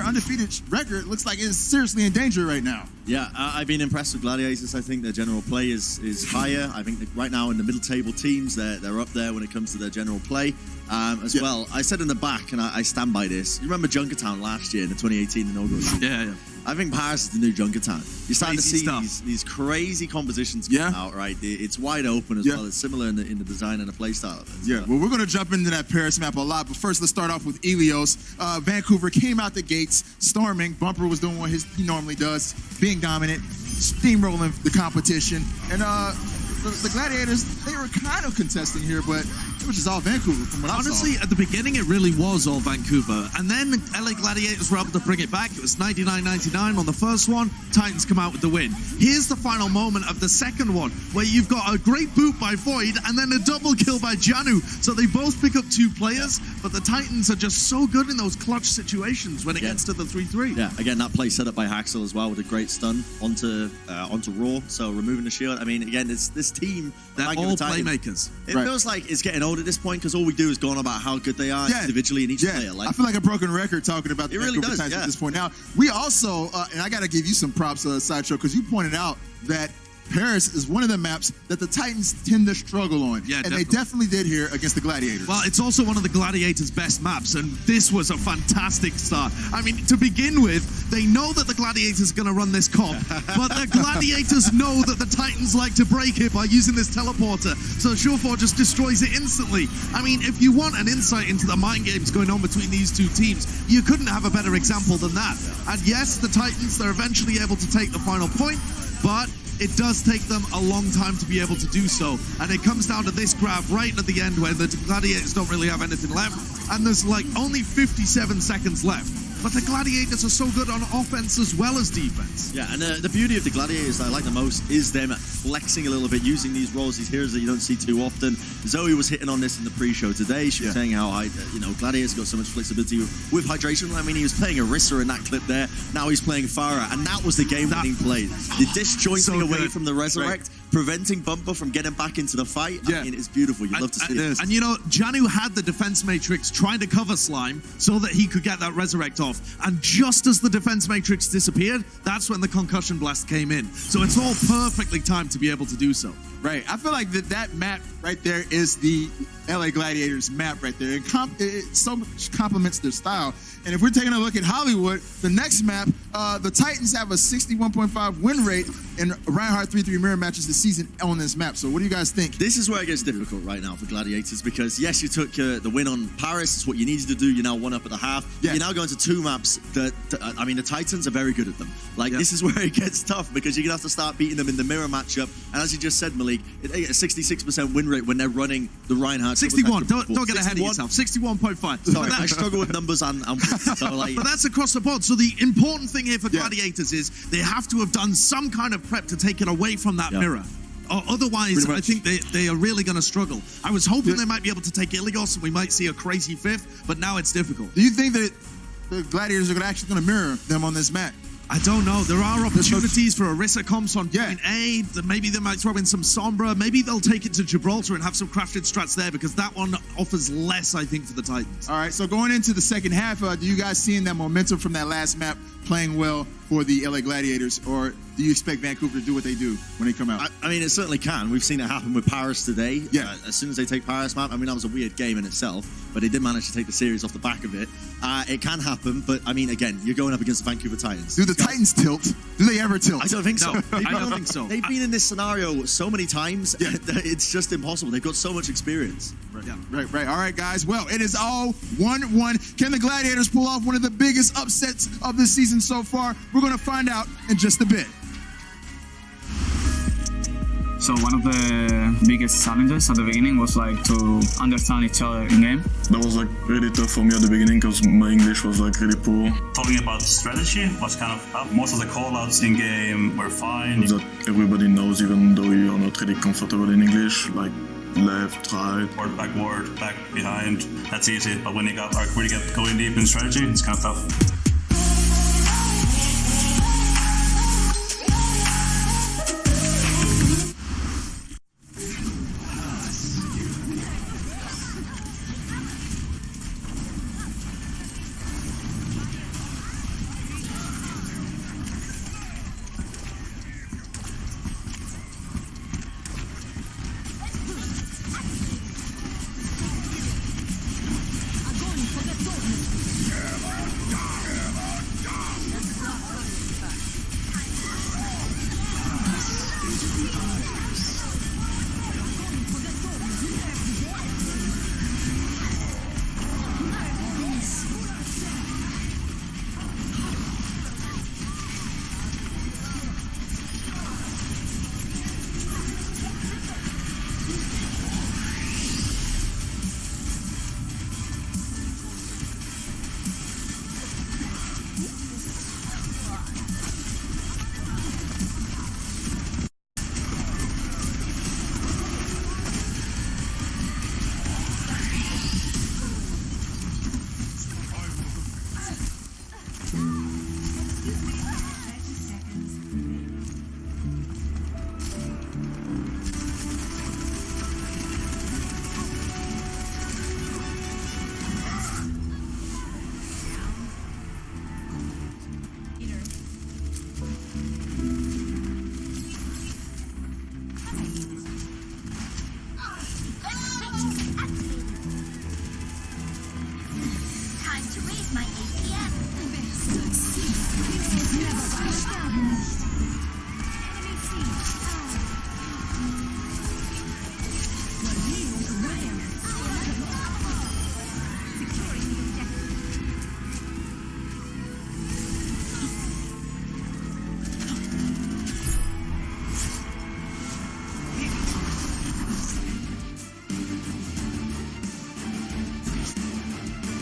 undefeated record looks like it's seriously in danger right now. Yeah, I've been impressed with Gladiators. I think their general play is higher. I think that right now in the middle table teams, they're up there when it comes to their general play as well. I said in the back, and I stand by this. You remember Junkertown last year in the 2018 inaugural season? Yeah. I think Paris is the new Junkertown. You're starting to see Stuff. these crazy compositions come out, right? It's wide open as well. It's similar in the design and the play style of it. Yeah, well, we're going to jump into that Paris map a lot, but first let's start off with Elios. Vancouver came out the gates storming. Bumper was doing what he normally does, being dominant, steamrolling the competition. And the Gladiators, they were kind of contesting here, but it was just all Vancouver from what I saw. Honestly, at the beginning, it really was all Vancouver. And then LA Gladiators were able to bring it back. It was 99-99 on the first one. Titans come out with the win. Here's the final moment of the second one, where you've got a great boot by Void and then a double kill by Janu. So they both pick up 2 players, but the Titans are just so good in those clutch situations when it gets to the 3-3. Yeah, again, that play set up by Haksal as well with a great stun onto Raw. So removing the shield. I mean, again, this team, they're all playmakers. It feels like it's getting old at this point because all we do is go on about how good they are individually in each player. I feel like a broken record talking about the really Vancouver Titans at this point. Now, we also, and I got to give you some props, Sideshow, because you pointed out that Paris is one of the maps that the Titans tend to struggle on. Yeah, and they definitely did here against the Gladiators. Well, it's also one of the Gladiators' best maps, and this was a fantastic start. I mean, to begin with, they know that the Gladiators are going to run this comp, but the Gladiators know that the Titans like to break it by using this teleporter, so Surefour just destroys it instantly. I mean, if you want an insight into the mind games going on between these two teams, you couldn't have a better example than that. And yes, the Titans, they're eventually able to take the final point, but it does take them a long time to be able to do so. And it comes down to this graph right at the end where the Gladiators don't really have anything left. And there's like only 57 seconds left. But the Gladiators are so good on offense as well as defense. Yeah, and the beauty of the Gladiators that I like the most is them flexing a little bit, using these roles, these heroes that you don't see too often. Zoe was hitting on this in the pre-show today. She was saying how, Gladiators got so much flexibility with hydration. I mean, he was playing Orisa in that clip there. Now he's playing Farah, and that was the game-winning play. The disjointing away from the Resurrect, preventing Bumper from getting back into the fight. I mean, it's beautiful. You'd love to see it. And, Janu had the defense matrix trying to cover Slime so that he could get that Resurrect off. And just as the defense matrix disappeared, that's when the concussion blast came in. So it's all perfectly timed to be able to do so. Right. I feel like that map right there is the LA Gladiators map right there. It so much complements their style. And if we're taking a look at Hollywood, the next map, the Titans have a 61.5 win rate in Reinhardt 3-3 mirror matches this season on this map. So what do you guys think? This is where it gets difficult right now for Gladiators because, yes, you took the win on Paris. It's what you needed to do. You're now 1 up at the half. Yeah. You're now going to 2 maps that, the Titans are very good at them. This is where it gets tough because you're going to have to start beating them in the mirror matchup. And as you just said, Malik, a 66% win rate when they're running the Reinhardt. 61. Don't get ahead of yourself. 61.5. Sorry, I struggle with numbers and so but that's across the board. So the important thing here for Gladiators is they have to have done some kind of prep to take it away from that mirror. Or otherwise, I think they are really going to struggle. I was hoping they might be able to take Ilios and we might see a crazy 5th, but now it's difficult. Do you think that the Gladiators are actually going to mirror them on this map? I don't know. There are opportunities for Orisa comps on point A. Maybe they might throw in some Sombra. Maybe they'll take it to Gibraltar and have some crafted strats there because that one offers less, I think, for the Titans. All right, so going into the second half, do you guys seeing that momentum from that last map playing well for the LA Gladiators, or do you expect Vancouver to do what they do when they come out? I mean, it certainly can. We've seen it happen with Paris today. Yeah. As soon as they take Paris map, I mean, that was a weird game in itself, but they did manage to take the series off the back of it. It can happen, but I mean, again, you're going up against the Vancouver Titans. Do the Titans tilt? Do they ever tilt? I don't think so. I don't think so. They've been in this scenario so many times, it's just impossible. They've got so much experience. Right. All right, guys. Well, it is all 1-1. Can the Gladiators pull off one of the biggest upsets of this season so far? We're going to find out in just a bit. So one of the biggest challenges at the beginning was like to understand each other in game. That was like really tough for me at the beginning because my English was like really poor. Talking about strategy was kind of tough. Most of the callouts in game were fine. That everybody knows, even though you're not really comfortable in English, like left, right, forward, back, behind. That's easy. But when you really get going deep in strategy, it's kind of tough.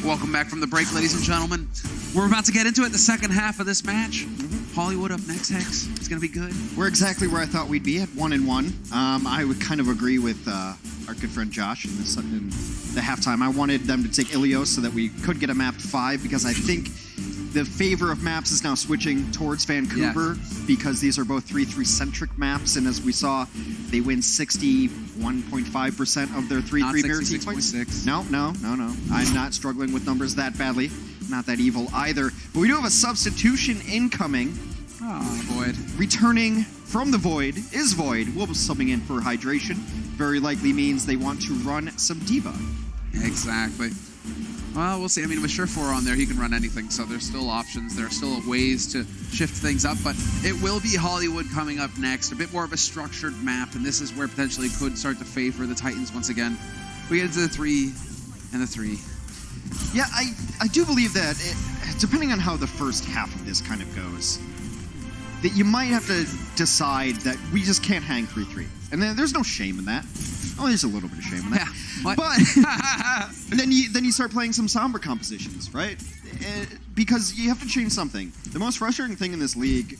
Welcome back from the break, ladies and gentlemen. We're about to get into it, the second half of this match. Hollywood up next, Hex. It's going to be good. We're exactly where I thought we'd be at 1-1. I would kind of agree with our good friend Josh in the halftime. I wanted them to take Ilios so that we could get a map 5 because I think the favor of maps is now switching towards Vancouver because these are both 3-3 centric maps, and as we saw, they win 61.5% of their 3-3 Maritime points. No. I'm not struggling with numbers that badly. Not that evil either. But we do have a substitution incoming. Oh, Void. Returning from the Void is Void. We'll be subbing in for hydration. Very likely means they want to run some Diva. Exactly. Well, we'll see. I mean, with Surefour on there, he can run anything, so there's still options. There are still ways to shift things up, but it will be Hollywood coming up next. A bit more of a structured map, and this is where potentially could start to favor the Titans once again. We get into the 3 and the 3. Yeah, I do believe that, depending on how the first half of this kind of goes, that you might have to decide that we just can't hang 3-3. And then there's no shame in that. Oh, there's a little bit of shame in that. Yeah, what? But then you start playing some Sombra compositions, right? Because you have to change something. The most frustrating thing in this league,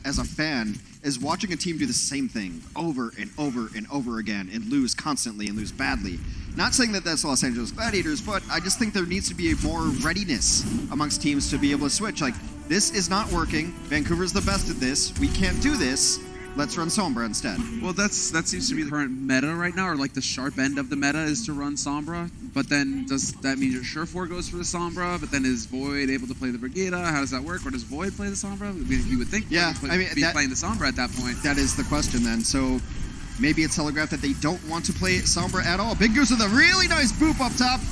as a fan, is watching a team do the same thing over and over and over again and lose constantly and lose badly. Not saying that that's Los Angeles Gladiators, but I just think there needs to be more readiness amongst teams to be able to switch. Like, this is not working. Vancouver's the best at this. We can't do this. Let's run Sombra instead. Well, that seems to be the current meta right now, or like the sharp end of the meta is to run Sombra. But then does that mean your Surefour goes for the Sombra? But then is Void able to play the Brigida? How does that work? Or does Void play the Sombra? I mean, you would think Void would be playing the Sombra at that point. That is the question then. So maybe it's telegraphed that they don't want to play Sombra at all. Big goes with a really nice boop up top.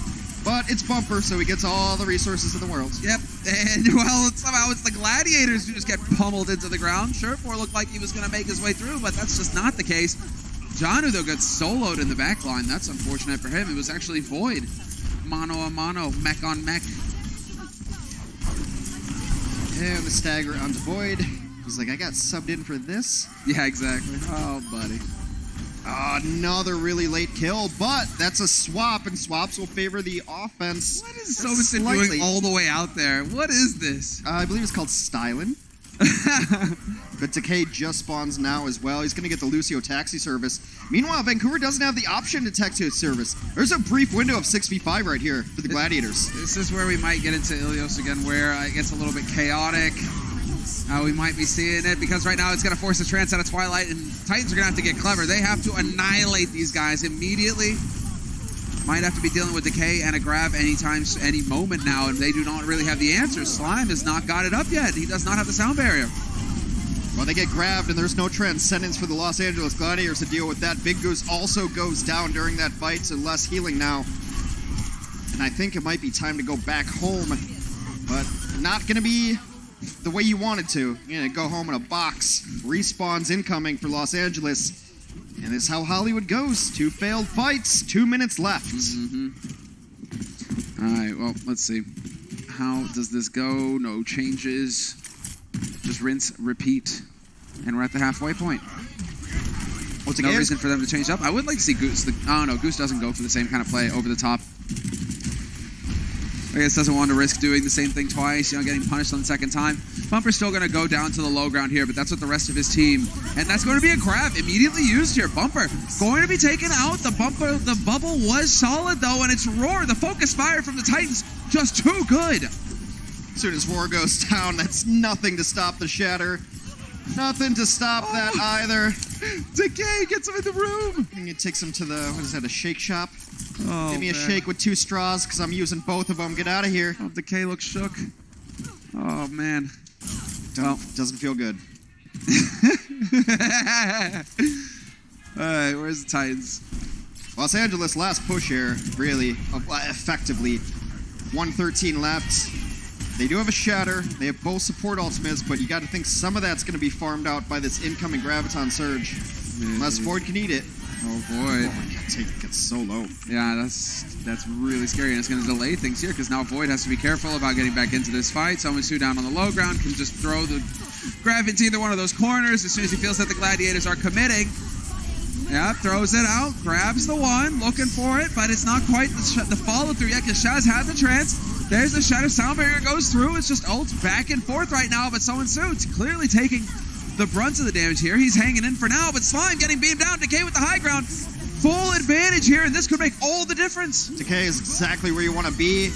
But it's Bumper, so he gets all the resources in the world. Yep, and well, somehow it's the Gladiators who just get pummeled into the ground. Surefour looked like he was going to make his way through, but that's just not the case. Janu, though, got soloed in the back line. That's unfortunate for him. It was actually Void. Mano a mano, mech on mech. And the stagger onto Void. He's like, I got subbed in for this. Yeah, exactly. Oh, buddy. Another really late kill, but that's a swap, and swaps will favor the offense. What is Somerset doing all the way out there? What is this? I believe it's called styling. But Decay just spawns now as well. He's going to get the Lucio taxi service. Meanwhile, Vancouver doesn't have the option to taxi service. There's a brief window of 6v5 right here for the Gladiators. This is where we might get into Ilios again, where it gets a little bit chaotic. We might be seeing it, because right now it's going to force the trance out of Twilight, and Titans are going to have to get clever. They have to annihilate these guys immediately. Might have to be dealing with Decay and a grab anytime, any moment now, and they do not really have the answers. Slime has not got it up yet. He does not have the sound barrier. Well, they get grabbed, and there's no Transcendence for the Los Angeles Gladiators to deal with that. Big Goose also goes down during that fight, so less healing now. And I think it might be time to go back home, but not going to be the way you wanted to. You're going to go home in a box. Respawns incoming for Los Angeles. And this is how Hollywood goes. 2 failed fights, 2 minutes left. All right, well, let's see. How does this go? No changes. Just rinse, repeat, and we're at the halfway point. No reason for them to change up. I would like to see Goose. Oh, no, Goose doesn't go for the same kind of play over the top. I guess doesn't want to risk doing the same thing twice, getting punished on the second time. Bumper's still going to go down to the low ground here, but that's what the rest of his team. And that's going to be a grab immediately used here. Bumper going to be taken out. The bubble was solid, though, and it's Roar. The focus fire from the Titans, just too good. As soon as Roar goes down, that's nothing to stop the Shatter. Nothing to stop that either. Decay gets him in the room. And it takes him to the, what is that, a shake shop? Oh, give me a shake with 2 straws, because I'm using both of them. Get out of here. Oh, Decay looks shook. Oh, man. Doesn't feel good. All right, where's the Titans? Los Angeles last push here, really, effectively. 113 left. They do have a Shatter. They have both support ultimates, but you got to think some of that's going to be farmed out by this incoming Graviton Surge. Unless Void can eat it. Oh, Void. Oh, it gets so low. Yeah, that's really scary, and it's going to delay things here, because now Void has to be careful about getting back into this fight. Someone's down on the low ground, can just throw the grab into either one of those corners as soon as he feels that the Gladiators are committing. Yeah, throws it out, grabs the one, looking for it, but it's not quite the follow-through yet, because Shaz had the trance. There's the Shadow Sound Barrier goes through. It's just ult back and forth right now, but Someone's clearly taking the brunt of the damage here. He's hanging in for now, but Slime getting beamed down. Decay with the high ground. Full advantage here, and this could make all the difference. Decay is exactly where you want to be.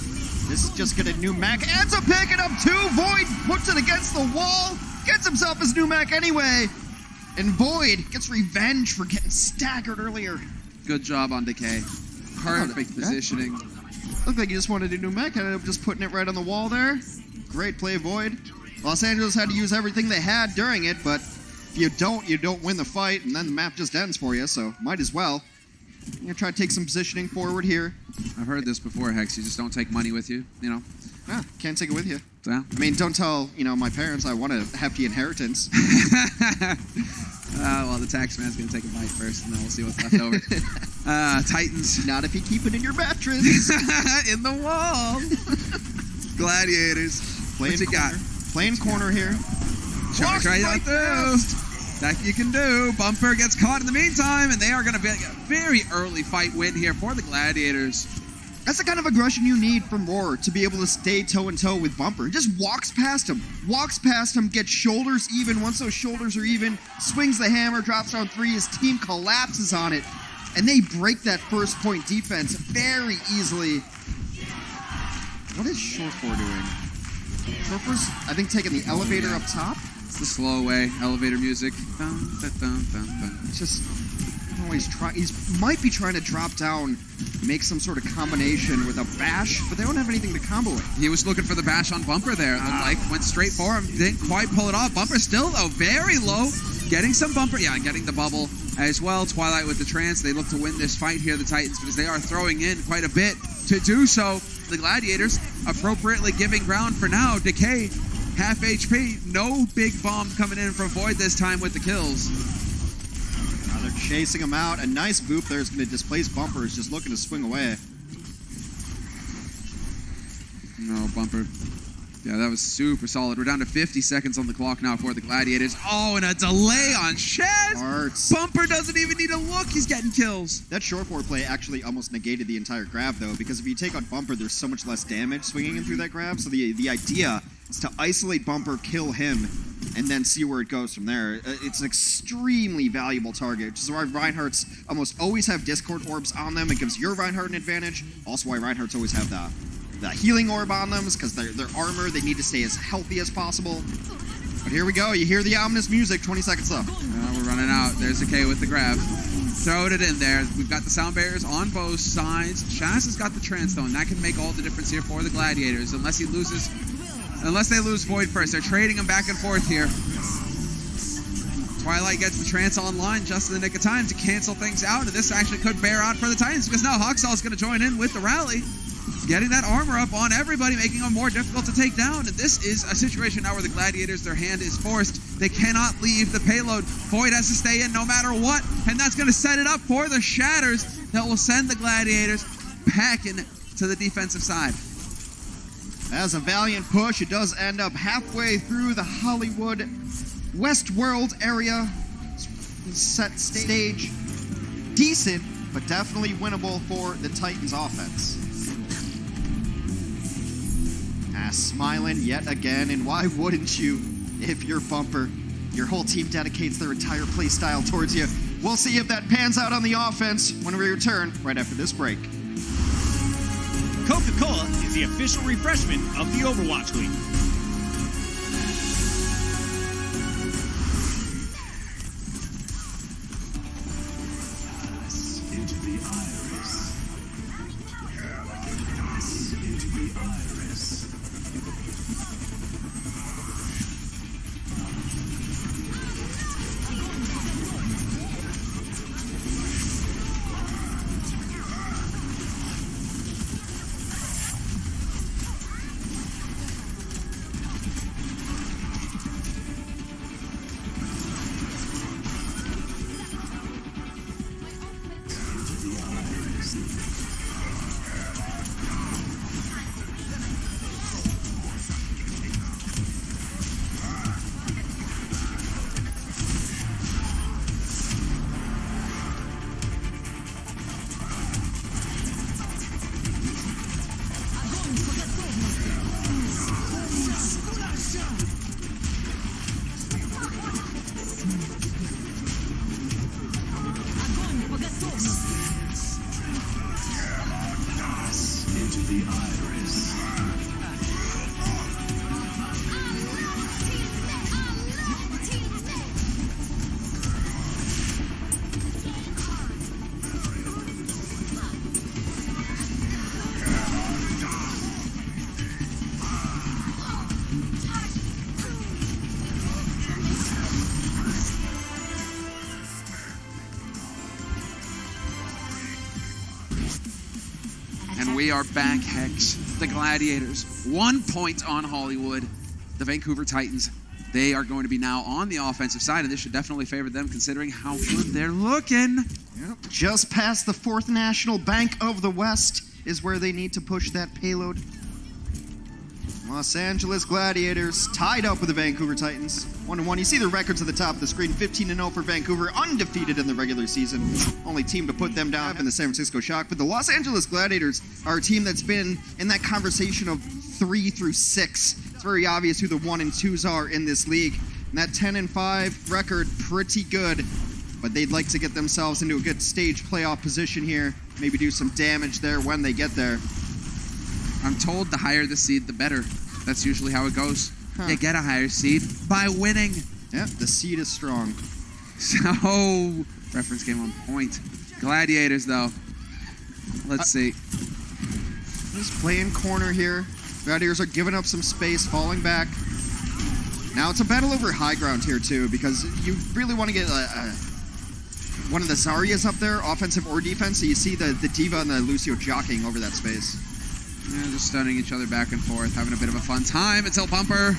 This is just going to new mech. Ends up picking up 2. Void puts it against the wall. Gets himself his new mech anyway. And Void gets revenge for getting staggered earlier. Good job on Decay. Perfect positioning. Looked like you just wanted a new mech. Ended up just putting it right on the wall there. Great play, Void. Los Angeles had to use everything they had during it, but if you don't win the fight, and then the map just ends for you, so might as well. I'm going to try to take some positioning forward here. I've heard this before, Hex. You just don't take money with you, Yeah, can't take it with you. Yeah. I mean, don't tell, my parents I want a hefty inheritance. Well, the tax man's going to take a bite first, and then we'll see what's left over. Titans. Not if you keep it in your mattress. In the wall. Gladiators. What's it got? Playing corner here. Try right through. That you can do. Bumper gets caught in the meantime, and they are going to be a very early fight win here for the Gladiators. That's the kind of aggression you need from Roar to be able to stay toe-and-toe with Bumper. Just walks past him, gets shoulders even. Once those shoulders are even, swings the hammer, drops down 3. His team collapses on it, and they break that first point defense very easily. What is Short4 doing? Short4's, I think, taking the elevator up top. It's the slow way, elevator music. It's just always he might be trying to drop down, make some sort of combination with a bash, but they don't have anything to combo it. He was looking for the bash on Bumper there. Went straight for him. Didn't quite pull it off. Bumper still, though, very low. Getting some Bumper. Yeah, getting the bubble as well. Twilight with the trance. They look to win this fight here, the Titans, because they are throwing in quite a bit to do so. The Gladiators appropriately giving ground for now. Decay, half HP. No big bomb coming in from Void this time with the kills. Now they're chasing him out. A nice boop there is going to displace Bumper. He's just looking to swing away. No, Bumper Yeah, that was super solid. We're down to 50 seconds on the clock now for the Gladiators. Oh, and a delay on Shaz. Arts. Bumper doesn't even need to look. He's getting kills. That short forward play actually almost negated the entire grab, though, because if you take on Bumper, there's so much less damage swinging him through that grab. So the idea is to isolate Bumper, kill him, and then see where it goes from there. It's an extremely valuable target, which is why Reinhardt's almost always have Discord orbs on them. It gives your Reinhardt an advantage. Also why Reinhardt's always have the healing orb on them, is because their armor, they need to stay as healthy as possible. But here we go. You hear the ominous music. 20 seconds left. We're running out. There's a K with the grab. Throwed it in there. We've got the sound barriers on both sides. Shaz has got the Transstone. That can make all the difference here for the Gladiators, unless they lose Void first. They're trading him back and forth here. Twilight gets the Trance online just in the nick of time to cancel things out, and this actually could bear out for the Titans, because now Haksal is going to join in with the rally, getting that armor up on everybody, making them more difficult to take down. And this is a situation now where the Gladiators, their hand is forced. They cannot leave the payload. Void has to stay in no matter what, and that's going to set it up for the Shatters that will send the Gladiators packing to the defensive side. As a valiant push, it does end up halfway through the Hollywood Westworld area. Set stage. Decent, but definitely winnable for the Titans offense. Smiling yet again, and why wouldn't you if you're Bumper? Your whole team dedicates their entire play style towards you. We'll see if that pans out on the offense when we return right after this break. Coca-Cola is the official refreshment of the Overwatch League. Into the iris. Into the iris. We are back, Hex. The Gladiators, 1 point on Hollywood. The Vancouver Titans, they are going to be now on the offensive side, and this should definitely favor them considering how good they're looking. Yep. Just past the 4th National Bank of the West is where they need to push that payload. Los Angeles Gladiators tied up with the Vancouver Titans. 1-1. You see the records at the top of the screen. 15-0 for Vancouver, undefeated in the regular season. Only team to put them down in the San Francisco Shock. But the Los Angeles Gladiators are a team that's been in that conversation of 3 through 6. It's very obvious who the 1 and 2s are in this league. And that 10-5 record, pretty good. But they'd like to get themselves into a good stage playoff position here. Maybe do some damage there when they get there. I'm told the higher the seed, the better. That's usually how it goes. Huh. You get a higher seed by winning. Yeah, the seed is strong. So, reference game on point. Gladiators, though. Let's see. Just playing corner here. Gladiators are giving up some space, falling back. Now it's a battle over high ground here, too, because you really want to get one of the Zaryas up there, offensive or defense, so you see the D.Va and the Lucio jockeying over that space. Yeah, just stunning each other back and forth, having a bit of a fun time until Bumper.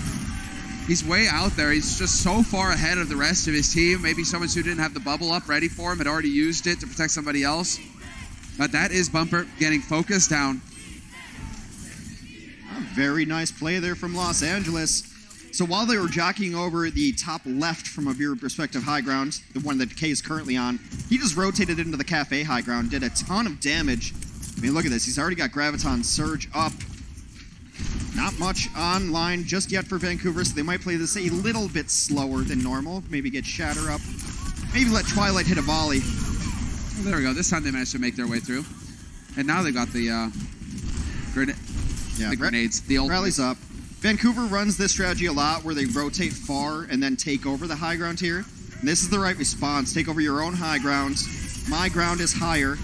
He's way out there. He's just so far ahead of the rest of his team. Maybe someone who didn't have the bubble up ready for him had already used it to protect somebody else. But that is Bumper getting focused down. Very nice play there from Los Angeles. So while they were jockeying over the top left from a viewer perspective high ground, the one that Decay is currently on, he just rotated into the Cafe high ground, did a ton of damage. I mean, look at this. He's already got Graviton Surge up. Not much online just yet for Vancouver, so they might play this a little bit slower than normal. Maybe get Shatter up. Maybe let Twilight hit a volley. Well, there we go. This time they managed to make their way through. And now they got the grenades. The ult. Rally's up. Vancouver runs this strategy a lot where they rotate far and then take over the high ground here. And this is the right response. Take over your own high ground. My ground is higher.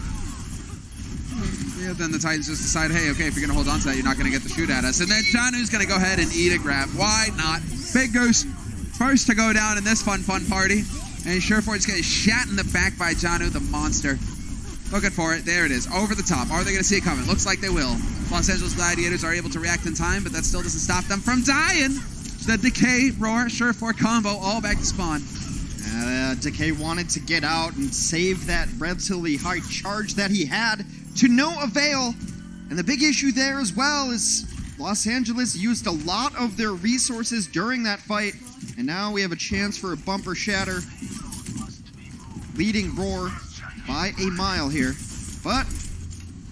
Yeah, then the Titans just decide, hey, okay, if you're going to hold on to that, you're not going to get the shoot at us. And then Janu's going to go ahead and eat a grab. Why not? Big Goose, first to go down in this fun party. And Surefour's getting shot in the back by Janu, the monster. Looking for it. There it is. Over the top. Are they going to see it coming? Looks like they will. Los Angeles Gladiators are able to react in time, but that still doesn't stop them from dying. The Decay, Roar, Surefour combo all back to spawn. Decay wanted to get out and save that relatively high charge that he had to no avail. And the big issue there as well is Los Angeles used a lot of their resources during that fight. And now we have a chance for a bumper shatter. Leading Roar by a mile here. But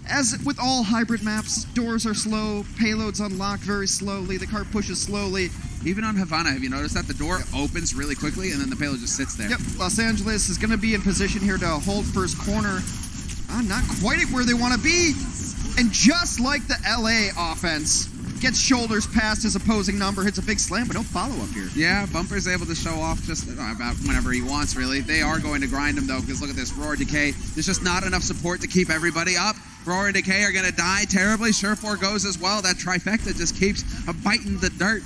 as with all hybrid maps, doors are slow, payloads unlock very slowly, the car pushes slowly. Even on Havana, have you noticed that? The door opens really quickly and then the payload just sits there. Yep, Los Angeles is going to be in position here to hold first corner. Not quite at where they want to be. And just like the LA offense, gets shoulders past his opposing number, hits a big slam, but no follow-up here. Yeah, Bumper's able to show off just about whenever he wants, really. They are going to grind him, though, because look at this. Roar, Decay. There's just not enough support to keep everybody up. Roar and Decay are going to die terribly. Surefour goes as well. That trifecta just keeps biting the dirt.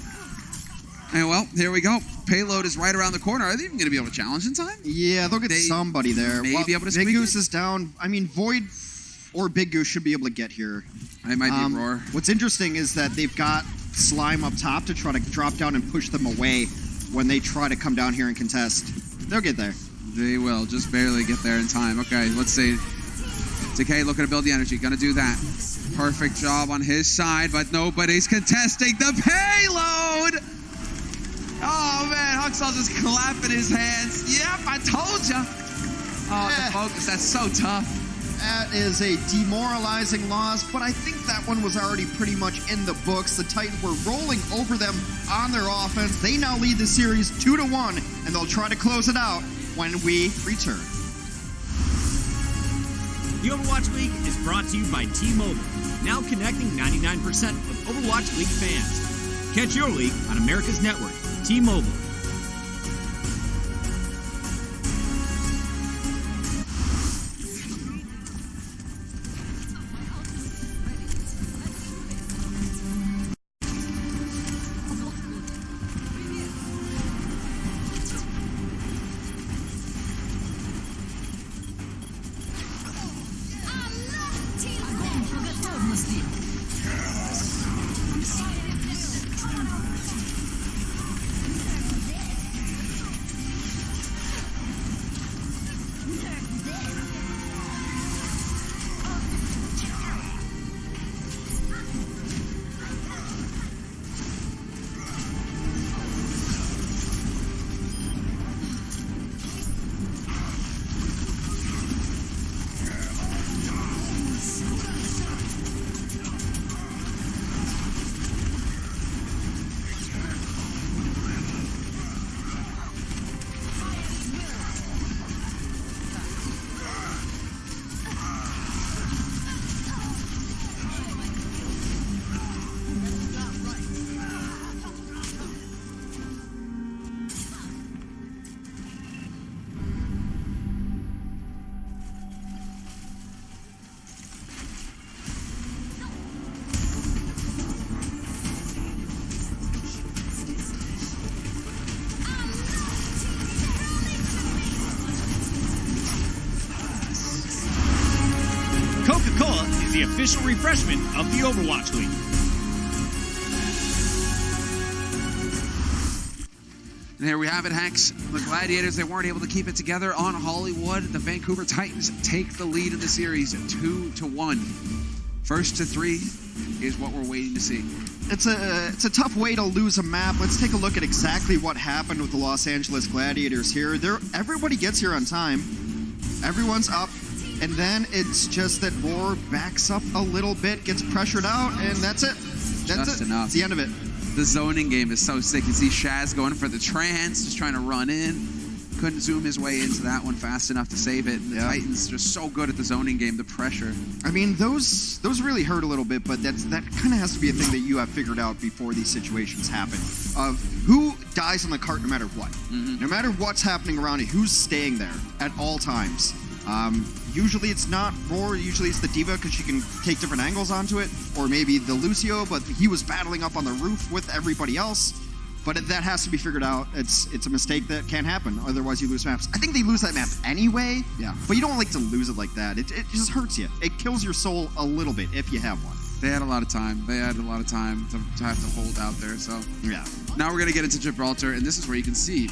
And, well, here we go. Payload is right around the corner. Are they even going to be able to challenge in time? Yeah, they'll get somebody there. Maybe be able to Big Goose is down. I mean, Void or Big Goose should be able to get here. I might be Roar. What's interesting is that they've got Slime up top to try to drop down and push them away when they try to come down here and contest. They'll get there. They will. Just barely get there in time. Okay, let's see. Decay looking to build the energy. Gonna do that. Perfect job on his side, but nobody's contesting the payload! Oh, man. Haksal just clapping his hands. Yep, I told ya. Oh, the focus. That's so tough. That is a demoralizing loss, but I think that one was already pretty much in the books. The Titans were rolling over them on their offense. They now lead the series 2-1, and they'll try to close it out when we return. The Overwatch League is brought to you by T-Mobile, now connecting 99% of Overwatch League fans. Catch your league on America's network, T-Mobile. Coca-Cola is the official refreshment of the Overwatch League. And here we have it, Hacks. The Gladiators, they weren't able to keep it together on Hollywood. The Vancouver Titans take the lead in the series 2-1. First to 3 is what we're waiting to see. It's a tough way to lose a map. Let's take a look at exactly what happened with the Los Angeles Gladiators here. Everybody gets here on time. Everyone's up. And then it's just that Roar backs up a little bit, gets pressured out, and that's it. That's Just it. enough. It's the end of it. The zoning game is so sick. You see Shaz going for the trance, just trying to run in. Couldn't zoom his way into that one fast enough to save it. And the Titans just so good at the zoning game, the pressure. I mean, those really hurt a little bit, but that kind of has to be a thing that you have figured out before these situations happen. Of who dies on the cart no matter what. No matter what's happening around it, who's staying there at all times. Usually it's not Roar, usually it's the D.Va because she can take different angles onto it, or maybe the Lucio, but he was battling up on the roof with everybody else. But that has to be figured out. It's a mistake that can't happen, otherwise you lose maps. I think they lose that map anyway, but you don't like to lose it like that. It just hurts you. It kills your soul a little bit if you have one. They had a lot of time. They had a lot of time to have to hold out there. So now we're going to get into Gibraltar, and this is where you can see,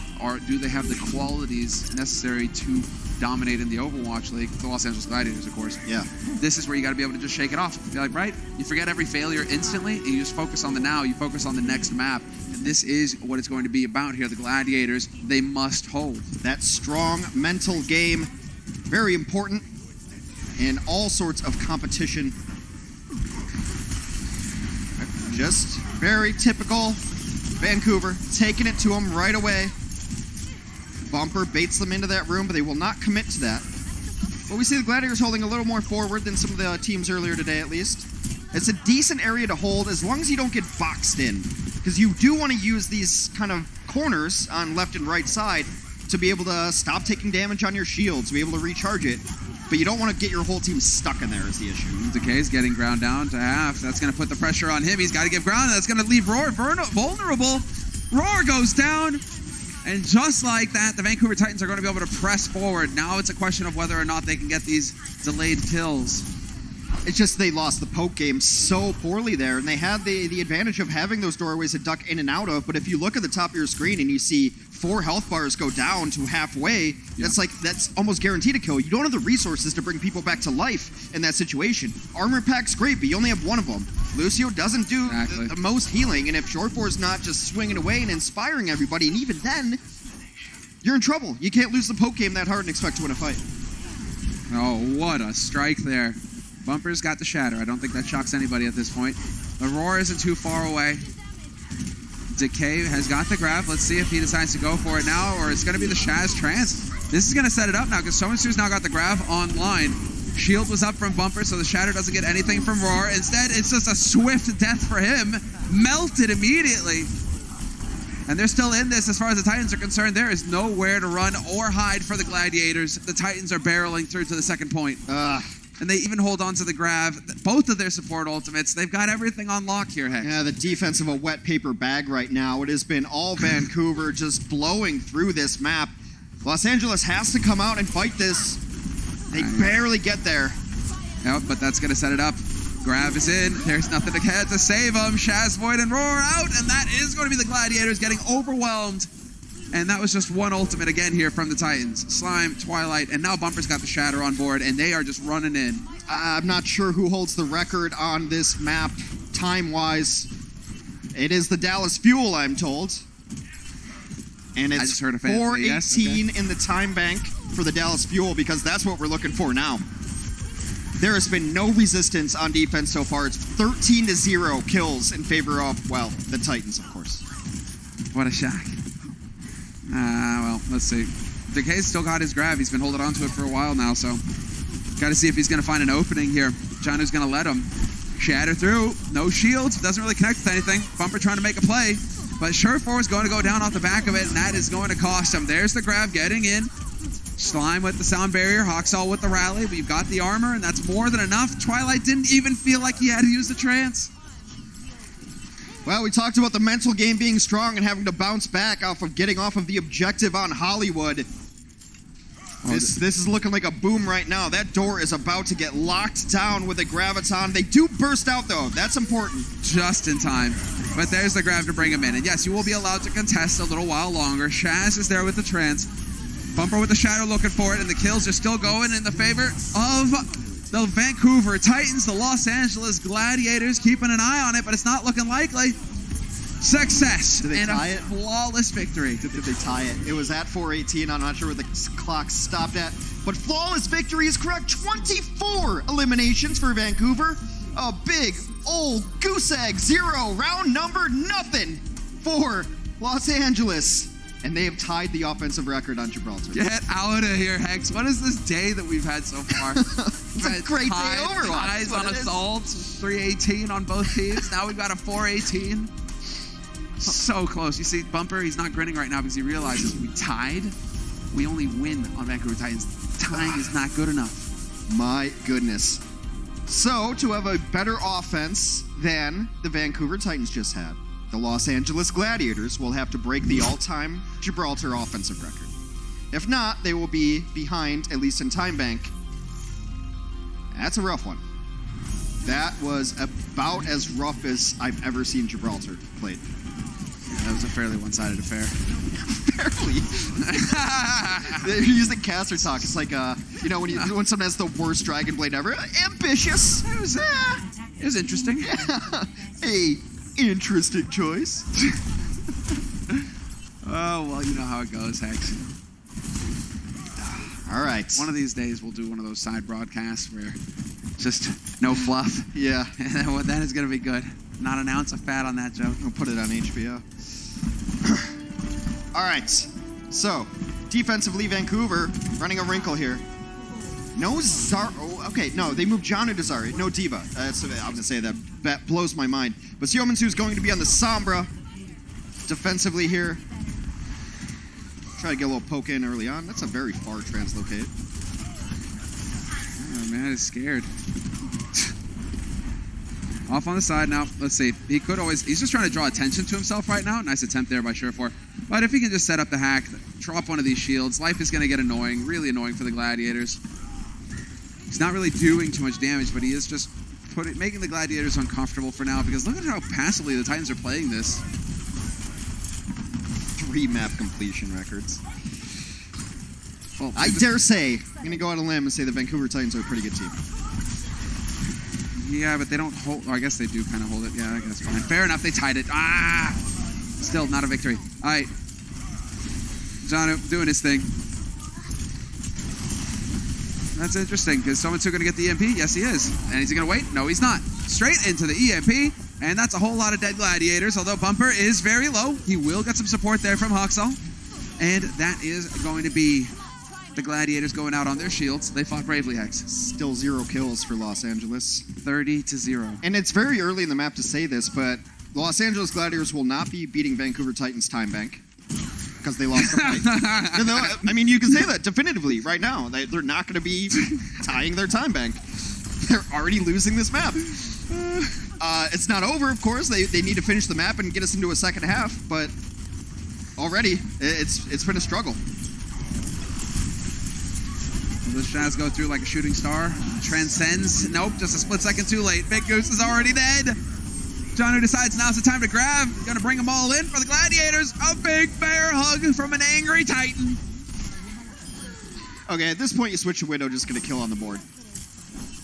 do they have the qualities necessary to dominate in the Overwatch League? The Los Angeles Gladiators, of course. Yeah. This is where you got to be able to just shake it off. Be like, right? You forget every failure instantly, and you just focus on the now. You focus on the next map. And this is what it's going to be about here. The Gladiators, they must hold. That strong mental game, very important in all sorts of competition. Just very typical Vancouver, taking it to them right away. Bumper baits them into that room, but they will not commit to that. But we see the Gladiators holding a little more forward than some of the teams earlier today, at least. It's a decent area to hold as long as you don't get boxed in, because you do want to use these kind of corners on left and right side to be able to stop taking damage on your shield, to be able to recharge it. But you don't want to get your whole team stuck in there is the issue. Decay's getting ground down to half. That's going to put the pressure on him. He's got to give ground. That's going to leave Roar vulnerable. Roar goes down. And just like that, the Vancouver Titans are going to be able to press forward. Now it's a question of whether or not they can get these delayed kills. It's just they lost the poke game so poorly there, and they had the advantage of having those doorways to duck in and out of. But if you look at the top of your screen and you see 4 health bars go down to halfway, that's almost guaranteed a kill. You don't have the resources to bring people back to life in that situation. Armor pack's great, but you only have one of them. Lucio doesn't do the most healing, and if Short4's not just swinging away and inspiring everybody, and even then, you're in trouble. You can't lose the poke game that hard and expect to win a fight. Oh, what a strike there. Bumper's got the shatter. I don't think that shocks anybody at this point. The Roar isn't too far away. Decay has got the grab. Let's see if he decides to go for it now, or it's going to be the Shaz Trance. This is going to set it up now, because Somensu's now got the grab online. Shield was up from Bumper, so the shatter doesn't get anything from Roar. Instead, it's just a swift death for him. Melted immediately. And they're still in this as far as the Titans are concerned. There is nowhere to run or hide for the Gladiators. The Titans are barreling through to the second point. And they even hold on to the grab. Both of their support ultimates. They've got everything on lock here, Heck. Yeah, the defense of a wet paper bag right now. It has been all Vancouver just blowing through this map. Los Angeles has to come out and fight this. They barely get there. Yep, but that's going to set it up. Grab is in. There's nothing to save them. Shaz, Void, and Roar out. And that is going to be the Gladiators getting overwhelmed. And that was just one ultimate again here from the Titans. Slime, Twilight, and now Bumper's got the Shatter on board, and they are just running in. I'm not sure who holds the record on this map time-wise. It is the Dallas Fuel, I'm told. And it's I just heard a fan say yes. 4:18 in the time bank for the Dallas Fuel, because that's what we're looking for now. There has been no resistance on defense so far. It's 13-0 kills in favor of, well, the Titans, of course. What a shock. Well, let's see. Decay's still got his grab. He's been holding on to it for a while now, so got to see if he's going to find an opening here. Janu's going to let him. Shatter through. No shields. Doesn't really connect with anything. Bumper trying to make a play, but Short4 is going to go down off the back of it, and that is going to cost him. There's the grab getting in. Slime with the sound barrier. Haksal with the rally, but you've got the armor, and that's more than enough. Twilight didn't even feel like he had to use the trance. Well, we talked about the mental game being strong and having to bounce back off of getting off of the objective on Hollywood. This is looking like a boom right now. That door is about to get locked down with a Graviton. They do burst out, though. That's important. Just in time. But there's the grab to bring him in. And yes, you will be allowed to contest a little while longer. Shaz is there with the trance. Bumper with the shadow looking for it, and the kills are still going in the favor of The Vancouver Titans, the Los Angeles Gladiators, keeping an eye on it, but it's not looking likely. Success and a flawless victory. Did they tie it? It was at 4:18. I'm not sure where the clock stopped at. But flawless victory is correct. 24 eliminations for Vancouver. A big old goose egg. 0. Round number nothing for Los Angeles. And they have tied the offensive record on Gibraltar. Get out of here, Hex. What is this day that we've had so far? It's a great day Overwatch. Ties on assaults, 318 on both teams. Now we've got a 418. So close. You see, Bumper, he's not grinning right now because he realizes we tied. We only win on Vancouver Titans. Tying is not good enough. My goodness. So, to have a better offense than the Vancouver Titans just had, the Los Angeles Gladiators will have to break the all-time Gibraltar offensive record. If not, they will be behind, at least in time bank. That's a rough one. That was about as rough as I've ever seen Gibraltar played. That was a fairly one-sided affair. Fairly. They're using caster talk. It's like, you know, when someone has the worst Dragon Blade ever. Ambitious. It was interesting. A interesting choice. Oh, well, you know how it goes, Hex. All right. One of these days, we'll do one of those side broadcasts where just no fluff. Yeah. And then it's going to be good. Not an ounce of fat on that joke. We'll put it on HBO. All right. So, defensively, Vancouver running a wrinkle here. No Zar. Oh, okay, no, they moved Janu to Zari. No Diva. I was going to say that blows my mind. But Siomansu's going to be on the Sombra defensively here. Try to get a little poke in early on. That's a very far translocate. Oh, man, he's scared. Off on the side now. Let's see. He could always... He's just trying to draw attention to himself right now. Nice attempt there by Surefour. But if he can just set up the hack, drop one of these shields, life is going to get annoying. Really annoying for the Gladiators. He's not really doing too much damage, but he is just making the Gladiators uncomfortable for now, because look at how passively the Titans are playing this. 3 map completion records. Well, I dare say, I'm going to go out on a limb and say the Vancouver Titans are a pretty good team. Yeah, but they don't hold... Oh, I guess they do kind of hold it. Yeah, I guess fine. Fair enough, they tied it. Ah! Still not a victory. All right. Janu doing his thing. That's interesting, because someone's still going to get the EMP. Yes, he is. And is he going to wait? No, he's not. Straight into the EMP, and that's a whole lot of dead Gladiators, although Bumper is very low. He will get some support there from Haksal. And that is going to be the Gladiators going out on their shields. They fought bravely, Hex. Still 0 kills for Los Angeles. 30-0. And it's very early in the map to say this, but the Los Angeles Gladiators will not be beating Vancouver Titans time bank, because they lost the fight. I mean, you can say that definitively right now. They're not going to be tying their time bank. They're already losing this map. It's not over, of course. They need to finish the map and get us into a second half, but already it's been a struggle. The Shaz go through like a shooting star. Transcends. Nope, just a split second too late. Big Goose is already dead. Janu decides now's the time to grab. Gonna bring them all in for the Gladiators. A big bear hug from an angry Titan. Okay, at this point you switch to Widow, just gonna kill on the board.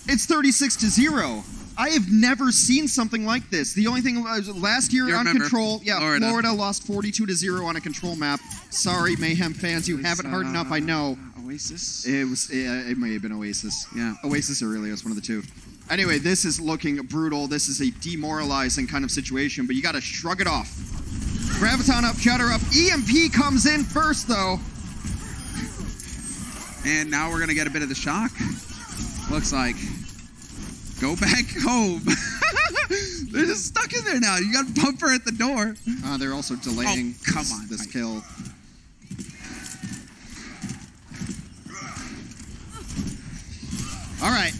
It's 36-0. I have never seen something like this. The only thing was last year on Control, Florida lost 42-0 on a Control map. Sorry, Mayhem fans, you have it hard enough, I know. Oasis? It may have been Oasis. Yeah. Oasis or Aurelius, one of the two. Anyway, this is looking brutal. This is a demoralizing kind of situation, but you got to shrug it off. Graviton up, Shatter up. EMP comes in first, though. And now we're going to get a bit of the shock. Looks like. Go back home. They're just stuck in there now. You got Bumper at the door. They're also delaying this kill. All right.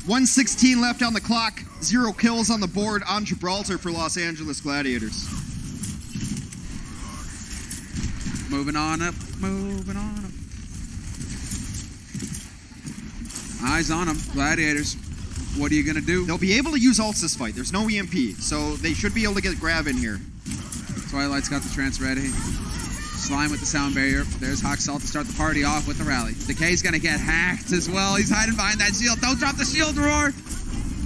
1:16 left on the clock. 0 kills on the board on Gibraltar for Los Angeles Gladiators. Moving on up. Moving on up. Eyes on them. Gladiators. What are you going to do? They'll be able to use ults this fight. There's no EMP, so they should be able to get grab in here. Twilight's got the trance ready. Slime with the sound barrier. There's Haksal to start the party off with the rally. Decay's gonna get hacked as well. He's hiding behind that shield. Don't drop the shield roar.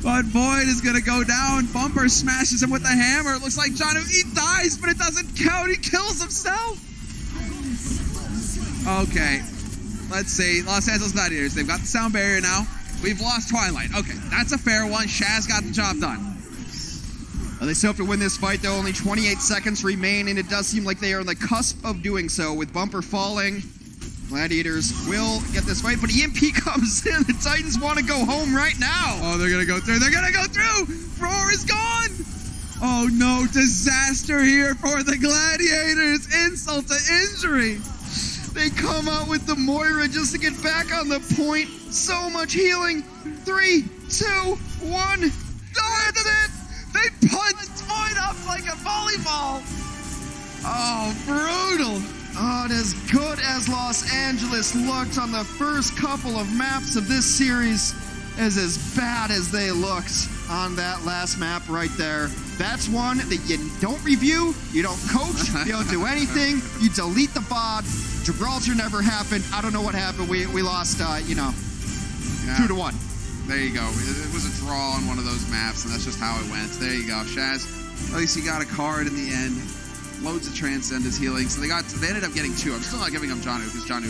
But Void is gonna go down. Bumper smashes him with the hammer. It looks like Janu, he dies, but it doesn't count. He kills himself. Okay, let's see. Los Angeles Gladiators, they've got the sound barrier now. We've lost Twilight. Okay, that's a fair one. Shaz got the job done. They still have to win this fight, though. Only 28 seconds remain, and it does seem like they are on the cusp of doing so. With Bumper falling, Gladiators will get this fight, but EMP comes in. The Titans want to go home right now. Oh, they're going to go through. They're going to go through. Roar is gone. Oh, no. Disaster here for the Gladiators. Insult to injury. They come out with the Moira just to get back on the point. So much healing. 3, 2, 1. That's it. They punched Void up like a volleyball. Oh, brutal. Oh, and as good as Los Angeles looked on the first couple of maps of this series is as bad as they looked on that last map right there. That's one that you don't review, you don't coach, you don't do anything, you delete the VOD. Gibraltar never happened. I don't know what happened. We lost, 2-1. There you go. It was a draw on one of those maps, and that's just how it went. There you go. Shaz, at least he got a card in the end. Loads of Transcend is healing. So they ended up getting 2. I'm still not giving them Janu because Janu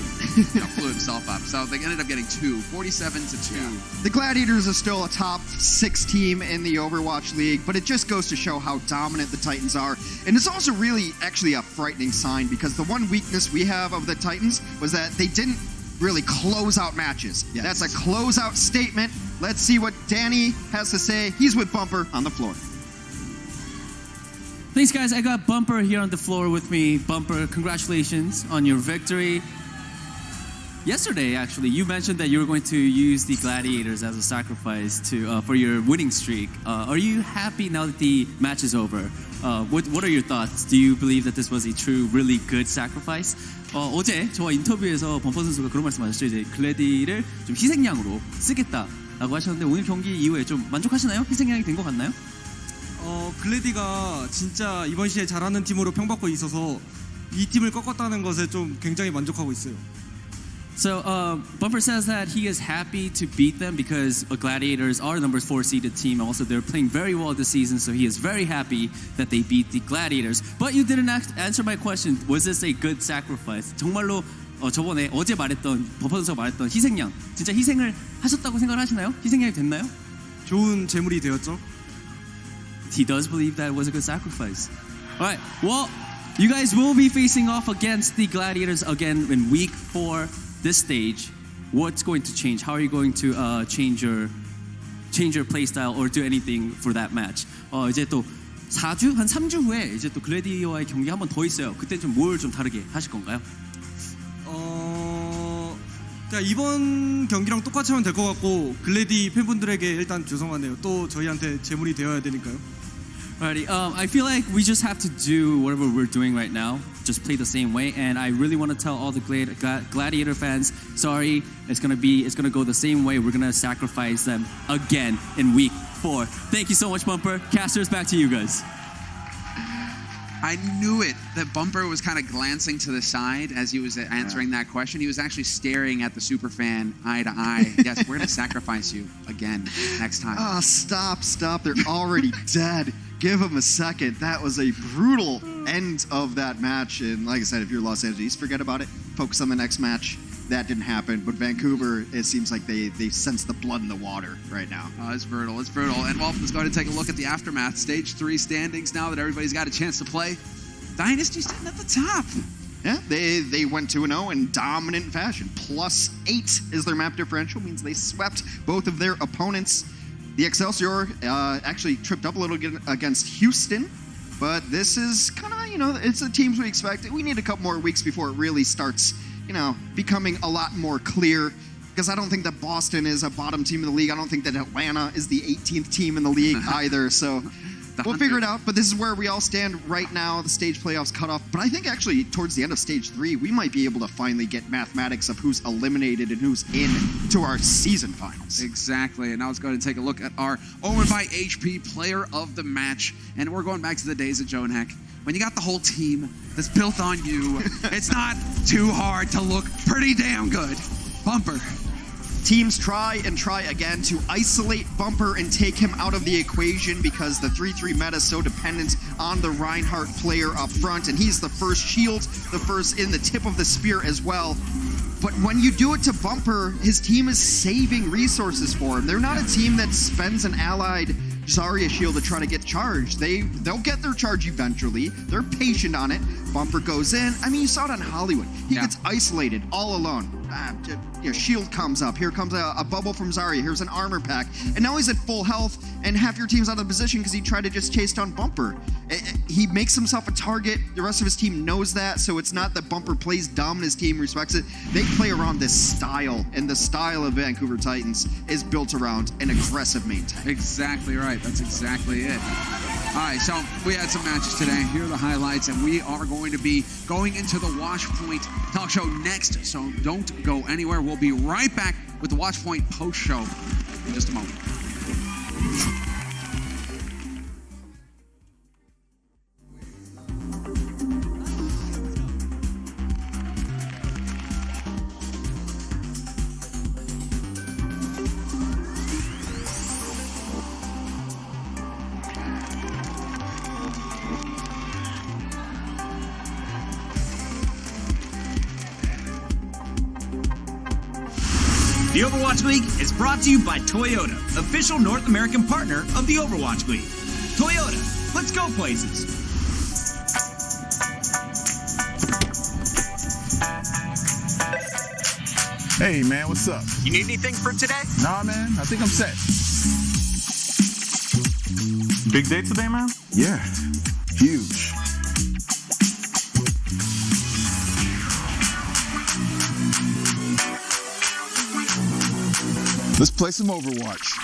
blew himself up. So they ended up getting 2, 47-2. Yeah. The Gladiators are still a top 6 team in the Overwatch League, but it just goes to show how dominant the Titans are. And it's also really actually a frightening sign because the one weakness we have of the Titans was that they didn't really close out matches. Yes. That's a closeout statement. Let's see what Danny has to say. He's with Bumper on the floor. Thanks, guys. I got Bumper here on the floor with me. Bumper, congratulations on your victory. Yesterday, actually, you mentioned that you were going to use the Gladiators as a sacrifice for your winning streak. Are you happy now that the match is over? What are your thoughts? Do you believe that this was a true, really good sacrifice? 어제 저와 인터뷰에서 범퍼 선수가 그런 말씀하셨죠. 이제 글래디를 좀 희생양으로 쓰겠다라고 하셨는데 오늘 경기 이후에 좀 만족하시나요? 희생양이 된 것 같나요? 글래디가 진짜 이번 시에 잘하는 팀으로 평받고 있어서 이 팀을 꺾었다는 것에 좀 굉장히 만족하고 있어요. So Bumper says that he is happy to beat them because Gladiators are the number 4 seeded team. Also, they're playing very well this season, so he is very happy that they beat the Gladiators. But you didn't answer my question. Was this a good sacrifice? 정말로 저번에 어제 말했던 버퍼 선수가 말했던 희생양 진짜 희생을 하셨다고 생각을 하시나요? 희생양이 됐나요? 좋은 제물이 되었죠. He does believe that it was a good sacrifice. All right. Well, you guys will be facing off against the Gladiators again in week 4. This stage, what's going to change? How are you going to change your play style or do anything for that match? 이제 또 4주 한 3주 후에 이제 또 글래디와의 경기 한 번 더 있어요. 그때 좀 뭘 좀 다르게 하실 건가요? 그냥 이번 경기랑 똑같이 하면 될 것 같고 글래디 팬분들에게 일단 죄송하네요. 또 저희한테 제물이 되어야 되니까요. Alrighty, I feel like we just have to do whatever we're doing right now. Just play the same way, and I really want to tell all the Gladiator fans, sorry, it's gonna go the same way. We're gonna sacrifice them again in week 4. Thank you so much, Bumper. Casters, back to you guys. I knew it. That Bumper was kind of glancing to the side as he was answering that question. He was actually staring at the superfan eye to eye. Yes, we're going to sacrifice you again next time. Oh, stop. They're already dead. Give them a second. That was a brutal end of that match. And like I said, if you're Los Angeles, forget about it. Focus on the next match. That didn't happen. But Vancouver, it seems like they sense the blood in the water right now. Oh, it's brutal. And well, let's go ahead and take a look at the aftermath. Stage 3 standings now that everybody's got a chance to play. Dynasty's sitting at the top. Yeah, they went 2-0 in dominant fashion. +8 is their map differential, means they swept both of their opponents. The Excelsior actually tripped up a little against Houston, but this is kind of, it's the teams we expected. We need a couple more weeks before it really starts, becoming a lot more clear. Because I don't think that Boston is a bottom team in the league. I don't think that Atlanta is the 18th team in the league either. So we'll figure it out. But this is where we all stand right now. The stage playoffs cut off. But I think actually towards the end of stage 3, we might be able to finally get mathematics of who's eliminated and who's in to our season finals. Exactly. And now let's go ahead and take a look at our Omen by HP player of the match. And we're going back to the days of Joan Heck. when you got the whole team that's built on you, it's not too hard to look pretty damn good. Bumper. Teams try and try again to isolate Bumper and take him out of the equation because the 3-3 meta is so dependent on the Reinhardt player up front, and he's the first shield, the first in the tip of the spear as well. But when you do it to Bumper, his team is saving resources for him. They're not a team that spends an allied Zarya shield to try to get charged. They'll get their charge eventually. They're patient on it. Bumper goes in. I mean, you saw it on Hollywood. He gets isolated all alone. Shield comes up. Here comes a bubble from Zarya. Here's an armor pack. And now he's at full health, and half your team's out of position because he tried to just chase down Bumper. He makes himself a target. The rest of his team knows that, so it's not that Bumper plays dumb and his team respects it. They play around this style, and the style of Vancouver Titans is built around an aggressive main tank. Exactly right. That's exactly it. All right, so we had some matches today. Here are the highlights, and we are going to be going into the Watch Point talk show next, so don't go anywhere. We'll be right back with the Watch Point post show in just a moment. The Overwatch League is brought to you by Toyota, official North American partner of the Overwatch League. Toyota, let's go places. Hey man, what's up? You need anything for today? Nah man, I think I'm set. Big day today, man? Yeah, huge. Let's play some Overwatch.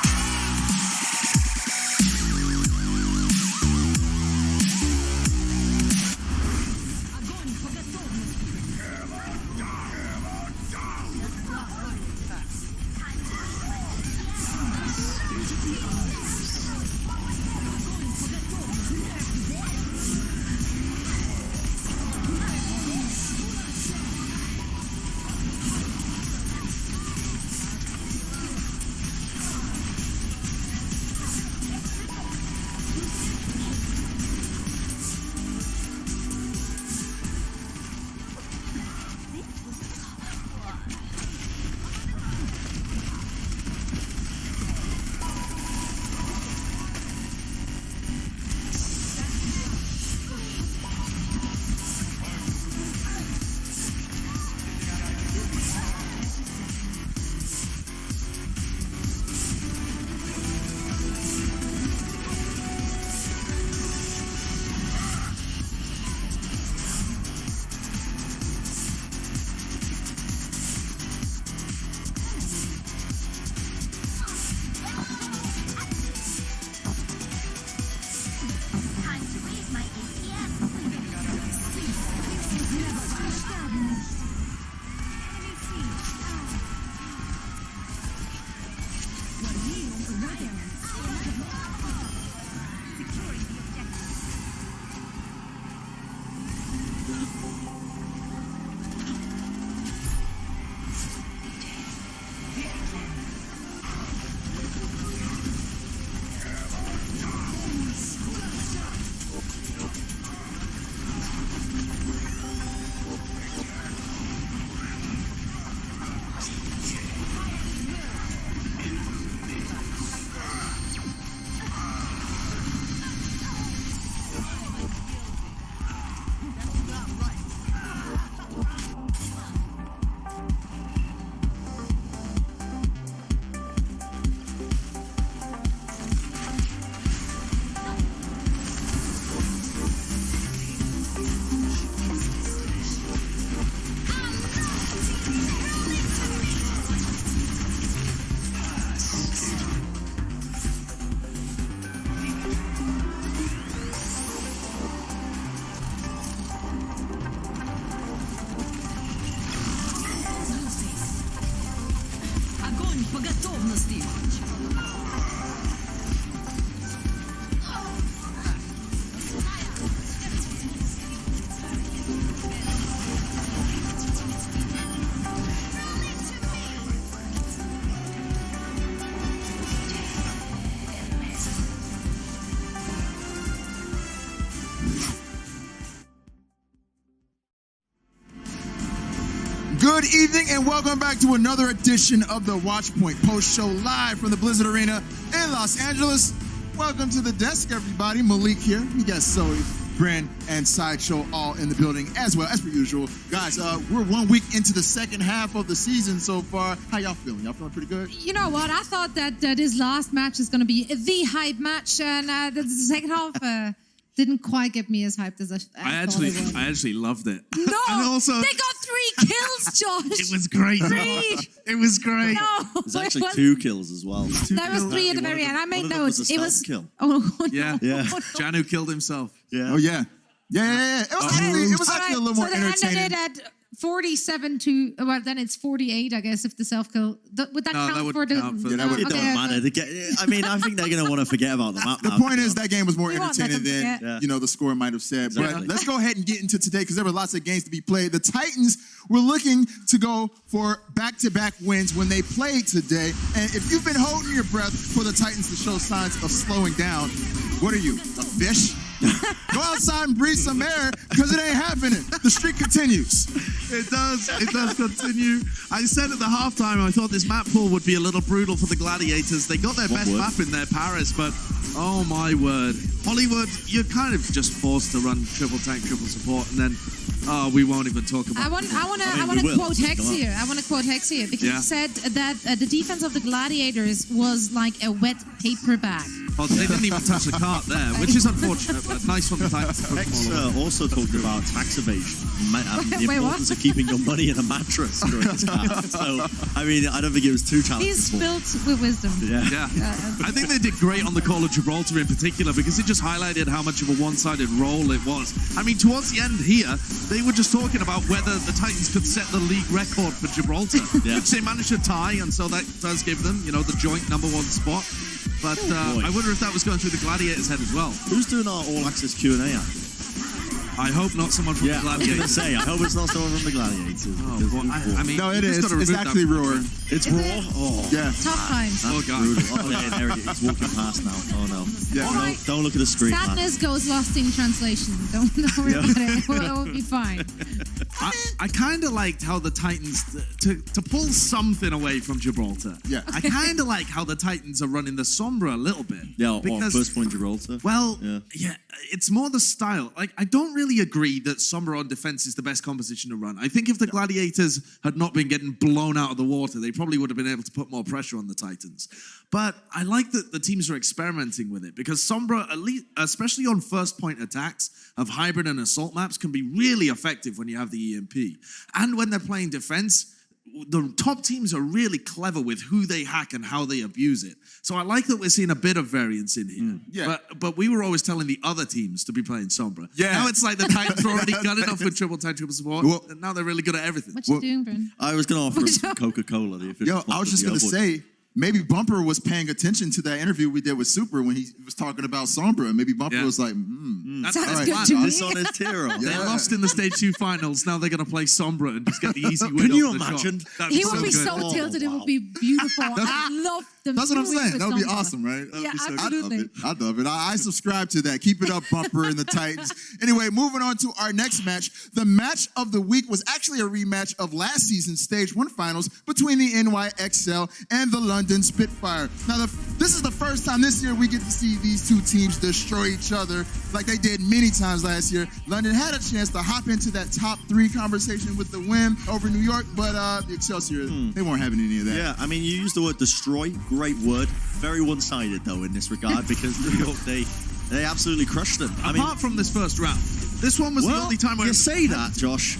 Good evening and welcome back to another edition of the Watchpoint Post Show live from the Blizzard Arena in Los Angeles. Welcome to the desk, everybody. Malik here. We got Zoe, Bryn, and Sideshow all in the building as well, as per usual. Guys, we're 1 week into the second half of the season so far. How y'all feeling? Y'all feeling pretty good? You know what? I thought that this last match is going to be the hype match, and the second half didn't quite get me as hyped as I actually loved it. No, and also, they got 3 kills, Josh. It was great. 3. It was great. No, There's actually 2 kills as well. There was 3 at the very end. I made notes. It was a kill. Oh, yeah. Yeah. Janu killed himself. Yeah. Oh, yeah. Yeah. It was actually a little more entertaining. So they ended at 47 to, well, then it's 48, I guess, if the self-kill. Would that count for the... It don't matter. I mean, I think they're going to want to forget about the map. The point is that game was more We won't let entertaining them than forget. the score might have said. Exactly. But let's go ahead and get into today because there were lots of games to be played. The Titans were looking to go for back-to-back wins when they played today. And if you've been holding your breath for the Titans to show signs of slowing down, what are you, a fish? Go outside and breathe some air because it ain't happening. The streak continues. It does continue. I said at the halftime, I thought this map pool would be a little brutal for the Gladiators. They got their best map in there, Paris, but oh my word. Hollywood, you're kind of just forced to run triple tank, triple support, and then we won't even talk about it. I want to quote Hex here. I want to quote Hex here because he said that the defense of the Gladiators was like a wet paper bag. Well, they didn't even touch the cart there, which is unfortunate, but nice one. Hex also talked about tax evasion, the importance of keeping your money in a mattress during this map. So, I mean, I don't think it was too challenging. He's filled with wisdom. Yeah. I think they did great on the Call of Gibraltar in particular because it just highlighted how much of a one-sided roll it was. I mean, towards the end here, they were just talking about whether the Titans could set the league record for Gibraltar, which they managed to tie, and so that does give them, the joint #1 spot. But I wonder if that was going through the Gladiators' head as well. Who's doing our all-access Q&A app? I hope not someone from the Gladiators. I was going to say, I hope it's not someone from the Gladiators. I mean, no, it is. It's actually Roar. It's Raw? Oh. Yeah. Tough times. Oh, God. There it is. He's walking past now. Oh, no. Yeah. Don't look at the screen, Sadness goes lost in translation. Don't worry about it. We'll be fine. I kind of liked how the Titans, to pull something away from Gibraltar, I kind of like how the Titans are running the Sombra a little bit. Yeah, because, first point Gibraltar. Well, yeah, it's more the style. Like, I don't really agree that Sombra on defense is the best composition to run. I think if the Gladiators had not been getting blown out of the water, they probably would have been able to put more pressure on the Titans. But I like that the teams are experimenting with it because Sombra, at least, especially on first point attacks of hybrid and assault maps, can be really effective when you have the EMP. And when they're playing defense, the top teams are really clever with who they hack and how they abuse it. So I like that we're seeing a bit of variance in here. But we were always telling the other teams to be playing Sombra. Yeah. Now it's like the Titans are already good enough with triple tank, triple support, and now they're really good at everything. What you doing, Bryn? I was going to offer some Coca-Cola, the official. I was just going to say, maybe Bumper was paying attention to that interview we did with Super when he was talking about Sombra. Maybe Bumper was like, That's Sounds right. good to me. It's on his tier. They lost in the Stage 2 finals. Now they're going to play Sombra and just get the easy win. Can you off the imagine? top. He would be so tilted. It would be beautiful. I love them. That's what I'm saying. That would be Sombra. awesome, right? Yeah, absolutely. I'd love it. I subscribe to that. Keep it up, Bumper and the Titans. Anyway, moving on to our next match. The match of the week was actually a rematch of last season's Stage 1 finals between the NYXL and the London Spitfire. Now, this is the first time this year we get to see these two teams destroy each other like they did many times last year. London had a chance to hop into that top 3 conversation with the win over New York, but the Excelsior, they weren't having any of that. Yeah, I mean, you used the word destroy. Great word. Very one-sided, though, in this regard, because New York, they absolutely crushed them. Apart from this first round, this one was the only time where... You say that, Josh.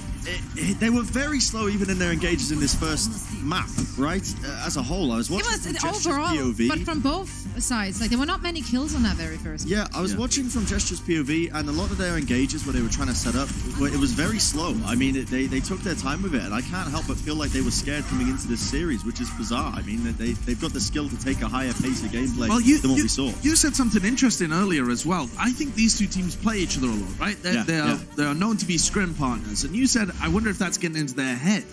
They were very slow even in their engages in this first map, right? As a whole, I was watching from Gesture's overall, POV. but from both sides. Like, there were not many kills on that very first. Yeah, I was watching from Gesture's POV, and a lot of their engages where they were trying to set up, it was very slow. I mean, they took their time with it, and I can't help but feel like they were scared coming into this series, which is bizarre. I mean, they've got the skill to take a higher pace of gameplay than what we saw. You said something interesting earlier as well. I think these two teams play each other a lot, right? They are known to be scrim partners, and you said, I wonder if that's getting into their head.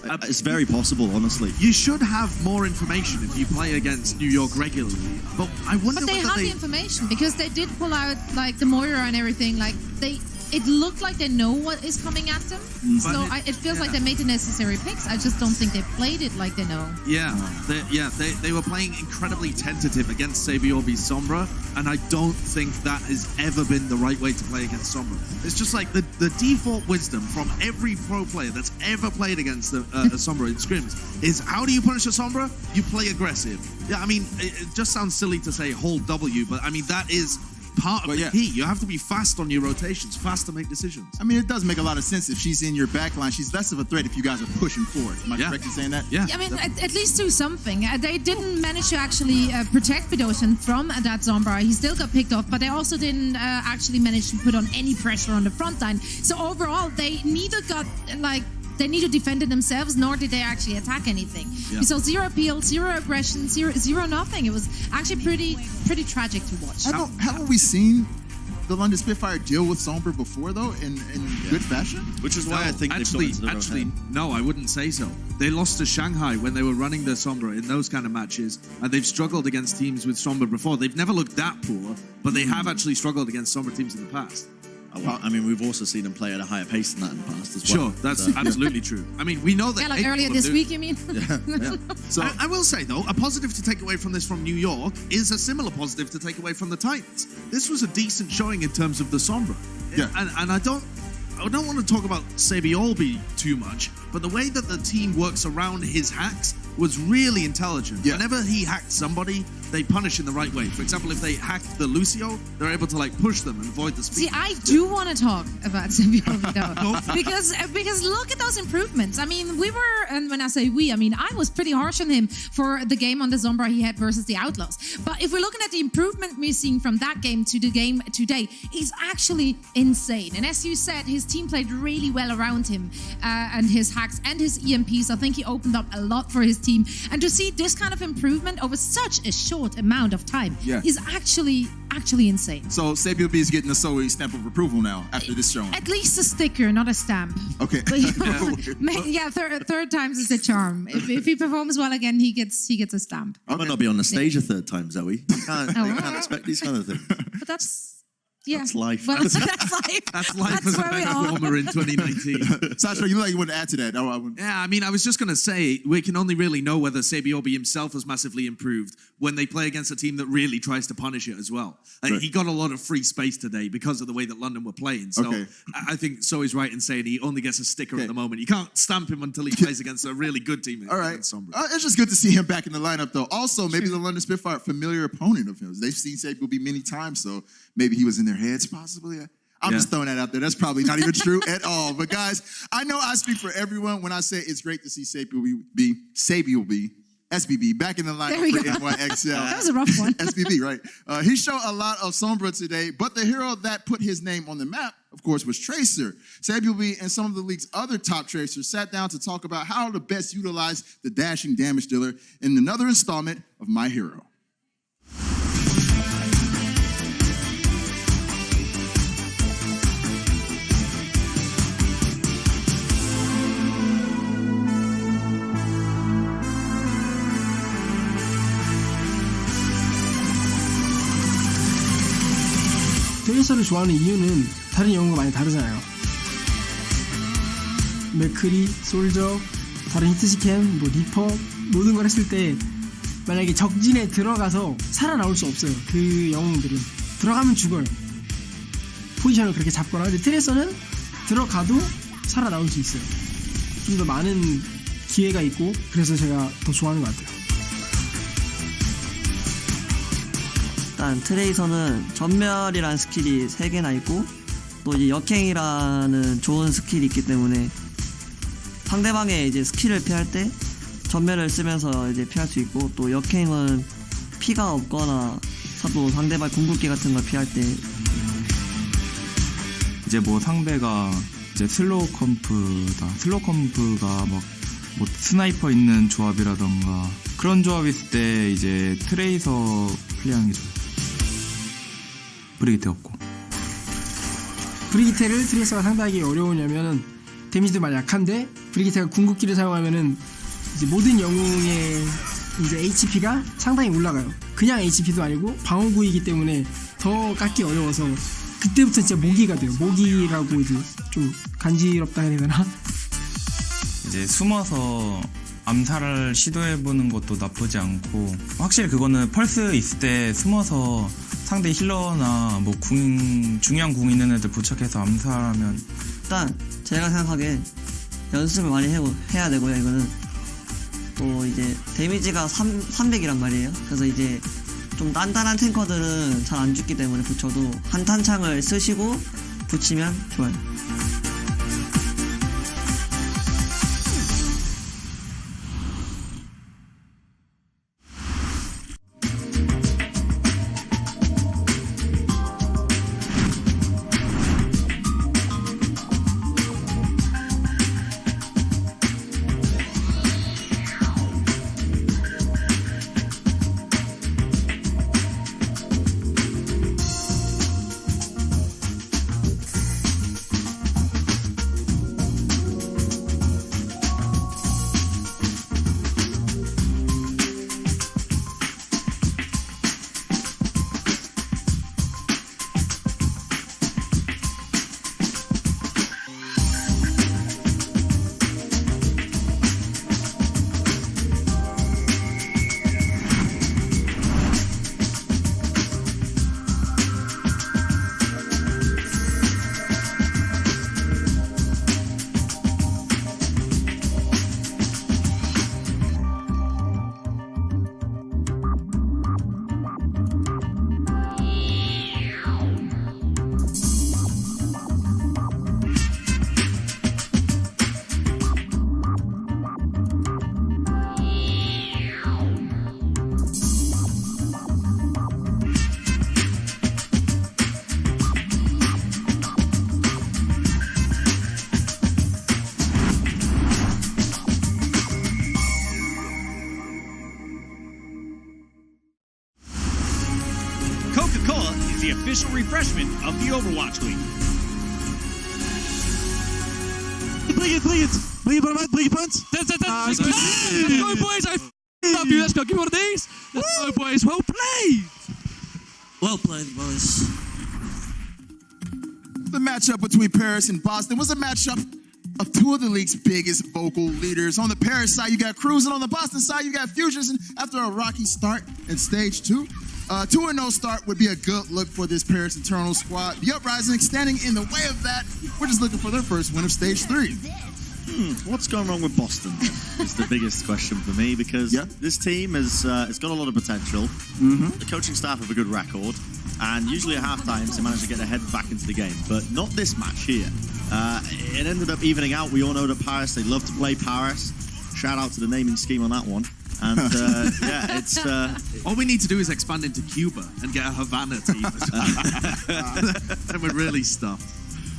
It's very possible, honestly. You should have more information if you play against New York regularly. But I wonder But they whether have the information because they did pull out like the Moira and everything. Like they it looked like they know what is coming at them. So it feels like they made the necessary picks. I just don't think they played it like they know. They were playing incredibly tentative against Saebyeobi's Sombra, and I don't think that has ever been the right way to play against Sombra. It's just like the default wisdom from every pro player that's ever played against a Sombra in scrims is, how do you punish a Sombra? You play aggressive. Yeah, I mean, it just sounds silly to say hold W, but I mean, that is part of the key. You have to be fast on your rotations, fast to make decisions. I mean, it does make a lot of sense. If she's in your back line, she's less of a threat if you guys are pushing forward. Am I correct in saying that? Yeah. I mean, at least do something. They didn't manage to actually protect Bidoshin from that Sombra. He still got picked off, but they also didn't actually manage to put on any pressure on the front line. So overall, they neither got they neither defended themselves, nor did they actually attack anything. Yeah. We saw 0 appeal, 0 aggression, zero nothing. It was actually pretty tragic to watch. Haven't we seen the London Spitfire deal with Sombra before, though, in good fashion? Which is why I think actually, no, I wouldn't say so. They lost to Shanghai when they were running their Sombra in those kind of matches, and they've struggled against teams with Sombra before. They've never looked that poor, but they have actually struggled against Sombra teams in the past. I mean, we've also seen them play at a higher pace than that in the past as well. Sure, that's absolutely true. I mean, we know that. Yeah, like earlier this week, you mean? So I will say, though, a positive to take away from this from New York is a similar positive to take away from the Titans. This was a decent showing in terms of the Sombra. Yeah. And I don't want to talk about Saebyeobi too much, but the way that the team works around his hacks was really intelligent. Yeah. Whenever he hacked somebody, they punish in the right way. For example, if they hacked the Lucio, they're able to push them and avoid the speed. See, I do want to talk about Saebyeobi though, because look at those improvements. I mean, we were, and when I say we, I mean I was pretty harsh on him for the game on the Sombra he had versus the Outlaws. But if we're looking at the improvement we're seeing from that game to the game today, it's actually insane. And as you said, his team played really well around him and his hacks and his EMPs. I think he opened up a lot for his team. And to see this kind of improvement over such a short amount of time is actually insane. So Saebyeobi is getting a Zoe stamp of approval now after this showing. At least a sticker, not a stamp. Okay. But, third times is the charm. If he performs well again, he gets a stamp. I might not be on the stage a third time, Zoe. You can't expect these kind of things. But that's. Yeah. That's life. Well, that's life. That's life as a performer in 2019. Sasha, you look like you want to add to that. Yeah, I mean, I was just going to say, we can only really know whether Saebyeobi himself has massively improved when they play against a team that really tries to punish it as well. He got a lot of free space today because of the way that London were playing. So I think Zoe's right in saying he only gets a sticker at the moment. You can't stamp him until he plays against a really good team. All right. It's just good to see him back in the lineup, though. Also, maybe the London Spitfire, familiar opponent of his. They've seen Saebyeobi many times, so maybe he was in their heads, possibly. I'm just throwing that out there. That's probably not even true at all. But guys, I know I speak for everyone when I say it's great to see Saebyeobi, SBB, back in the lineup for N1XL. That was a rough one. SBB, right. He showed a lot of Sombra today, but the hero that put his name on the map, of course, was Tracer. Saebyeobi and some of the league's other top tracers sat down to talk about how to best utilize the dashing damage dealer in another installment of My Hero. 트레이서를 좋아하는 이유는 다른 영웅과 많이 다르잖아요. 맥크리, 솔저, 다른 히트시캠, 리퍼 모든 걸 했을 때 만약에 적진에 들어가서 살아나올 수 없어요. 그 영웅들은 들어가면 죽어요. 포지션을 그렇게 잡거나. 근데 트레이서는 들어가도 살아나올 수 있어요. 좀 더 많은 기회가 있고 그래서 제가 더 좋아하는 것 같아요. 일단 트레이서는 전멸이라는 스킬이 3개나 있고 또 이제 역행이라는 좋은 스킬이 있기 때문에 상대방의 이제 스킬을 피할 때 전멸을 쓰면서 이제 피할 수 있고 또 역행은 피가 없거나 또 상대방 궁극기 같은 걸 피할 때 이제 뭐 상대가 이제 슬로우 컴프가 뭐 스나이퍼 있는 조합이라던가 그런 조합이 있을 때 이제 트레이서 플레이하는 게 좋아요. 브리기테 없고. 브리기테를 트레이서가 상당히 어려우냐면은 데미지도 많이 약한데 브리기테가 궁극기를 사용하면은 이제 모든 영웅의 이제 HP가 상당히 올라가요. 그냥 HP도 아니고 방어구이기 때문에 더 깎기 어려워서 그때부터 진짜 모기가 돼요. 모기라고 이제 좀 간지럽다 해야 되나? 이제 숨어서 암살을 시도해보는 것도 나쁘지 않고 확실히 그거는 펄스 있을 때 숨어서 상대 힐러나 뭐 중요한 궁 있는 애들 부착해서 암살하면 일단 제가 생각하기에 연습을 많이 해야 되고요. 이거는 또 이제 데미지가 300이란 말이에요. 그래서 이제 좀 단단한 탱커들은 잘 안 죽기 때문에 붙여도 한탄창을 쓰시고 붙이면 좋아요. Coca-Cola is the official refreshment of the Overwatch League. Bring it. Bring it, punch. That's let's go, boys. I love you. Let's go. Give me one of these. Let's go, boys. Well played. Well played, boys. The matchup between Paris and Boston was a matchup of two of the league's biggest vocal leaders. On the Paris side, you got Cruz, and on the Boston side, you got Fusions. And after a rocky start in stage 2, 2-0 start would be a good look for this Paris internal squad. The Uprising standing in the way of that. We're just looking for their first win of stage 3. What's going wrong with Boston is the biggest question for me, because this team has it's got a lot of potential. The coaching staff have a good record, and usually at half-times they manage to get their head back into the game, but not this match here. It ended up evening out. We all know that Paris, they love to play Paris. Shout out to the naming scheme on that one. And yeah, it's all we need to do is expand into Cuba and get a Havana team. Then we're really stuffed.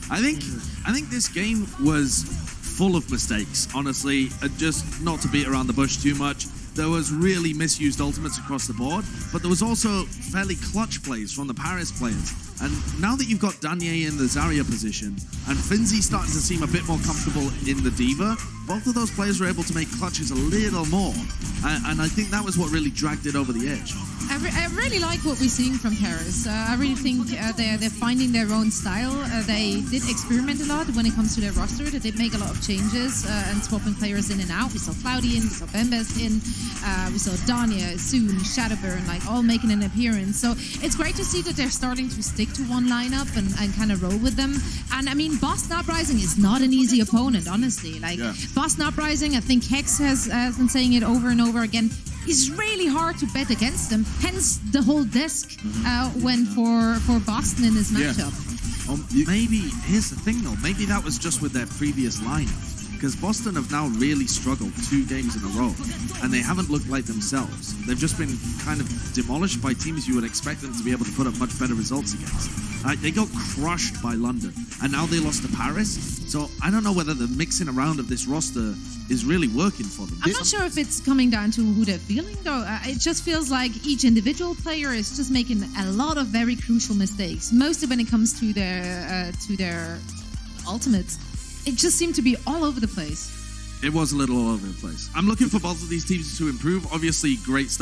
I think this game was full of mistakes, honestly. Just not to beat around the bush too much. There was really misused ultimates across the board, but there was also fairly clutch plays from the Paris players. And now that you've got Danier in the Zarya position, and Finzi starting to seem a bit more comfortable in the D.Va, both of those players were able to make clutches a little more. And I think that was what really dragged it over the edge. I really like what we're seeing from Paris. I really think they're finding their own style. They did experiment a lot when it comes to their roster. They did make a lot of changes and swapping players in and out. We saw Cloudy in, we saw Bembest in, we saw Danya, Soon, Shadowburn, like all making an appearance. So it's great to see that they're starting to stick to one lineup and kind of roll with them. And I mean, Boston Uprising is not an easy opponent, honestly. Like Boston Uprising, I think Hex has been saying it over and over again. It's really hard to bet against them. Hence the whole desk went for Boston in this matchup. Maybe, here's the thing though, maybe that was just with their previous lineup. Because Boston have now really struggled 2 games in a row, and they haven't looked like themselves. They've just been kind of demolished by teams you would expect them to be able to put up much better results against. They got crushed by London, and now they lost to Paris. So I don't know whether the mixing around of this roster is really working for them. I'm not sure if it's coming down to who they're feeling, though. It just feels like each individual player is just making a lot of very crucial mistakes, mostly when it comes to their ultimates. It just seemed to be all over the place. It was a little all over the place. I'm looking for both of these teams to improve. Obviously, great stuff.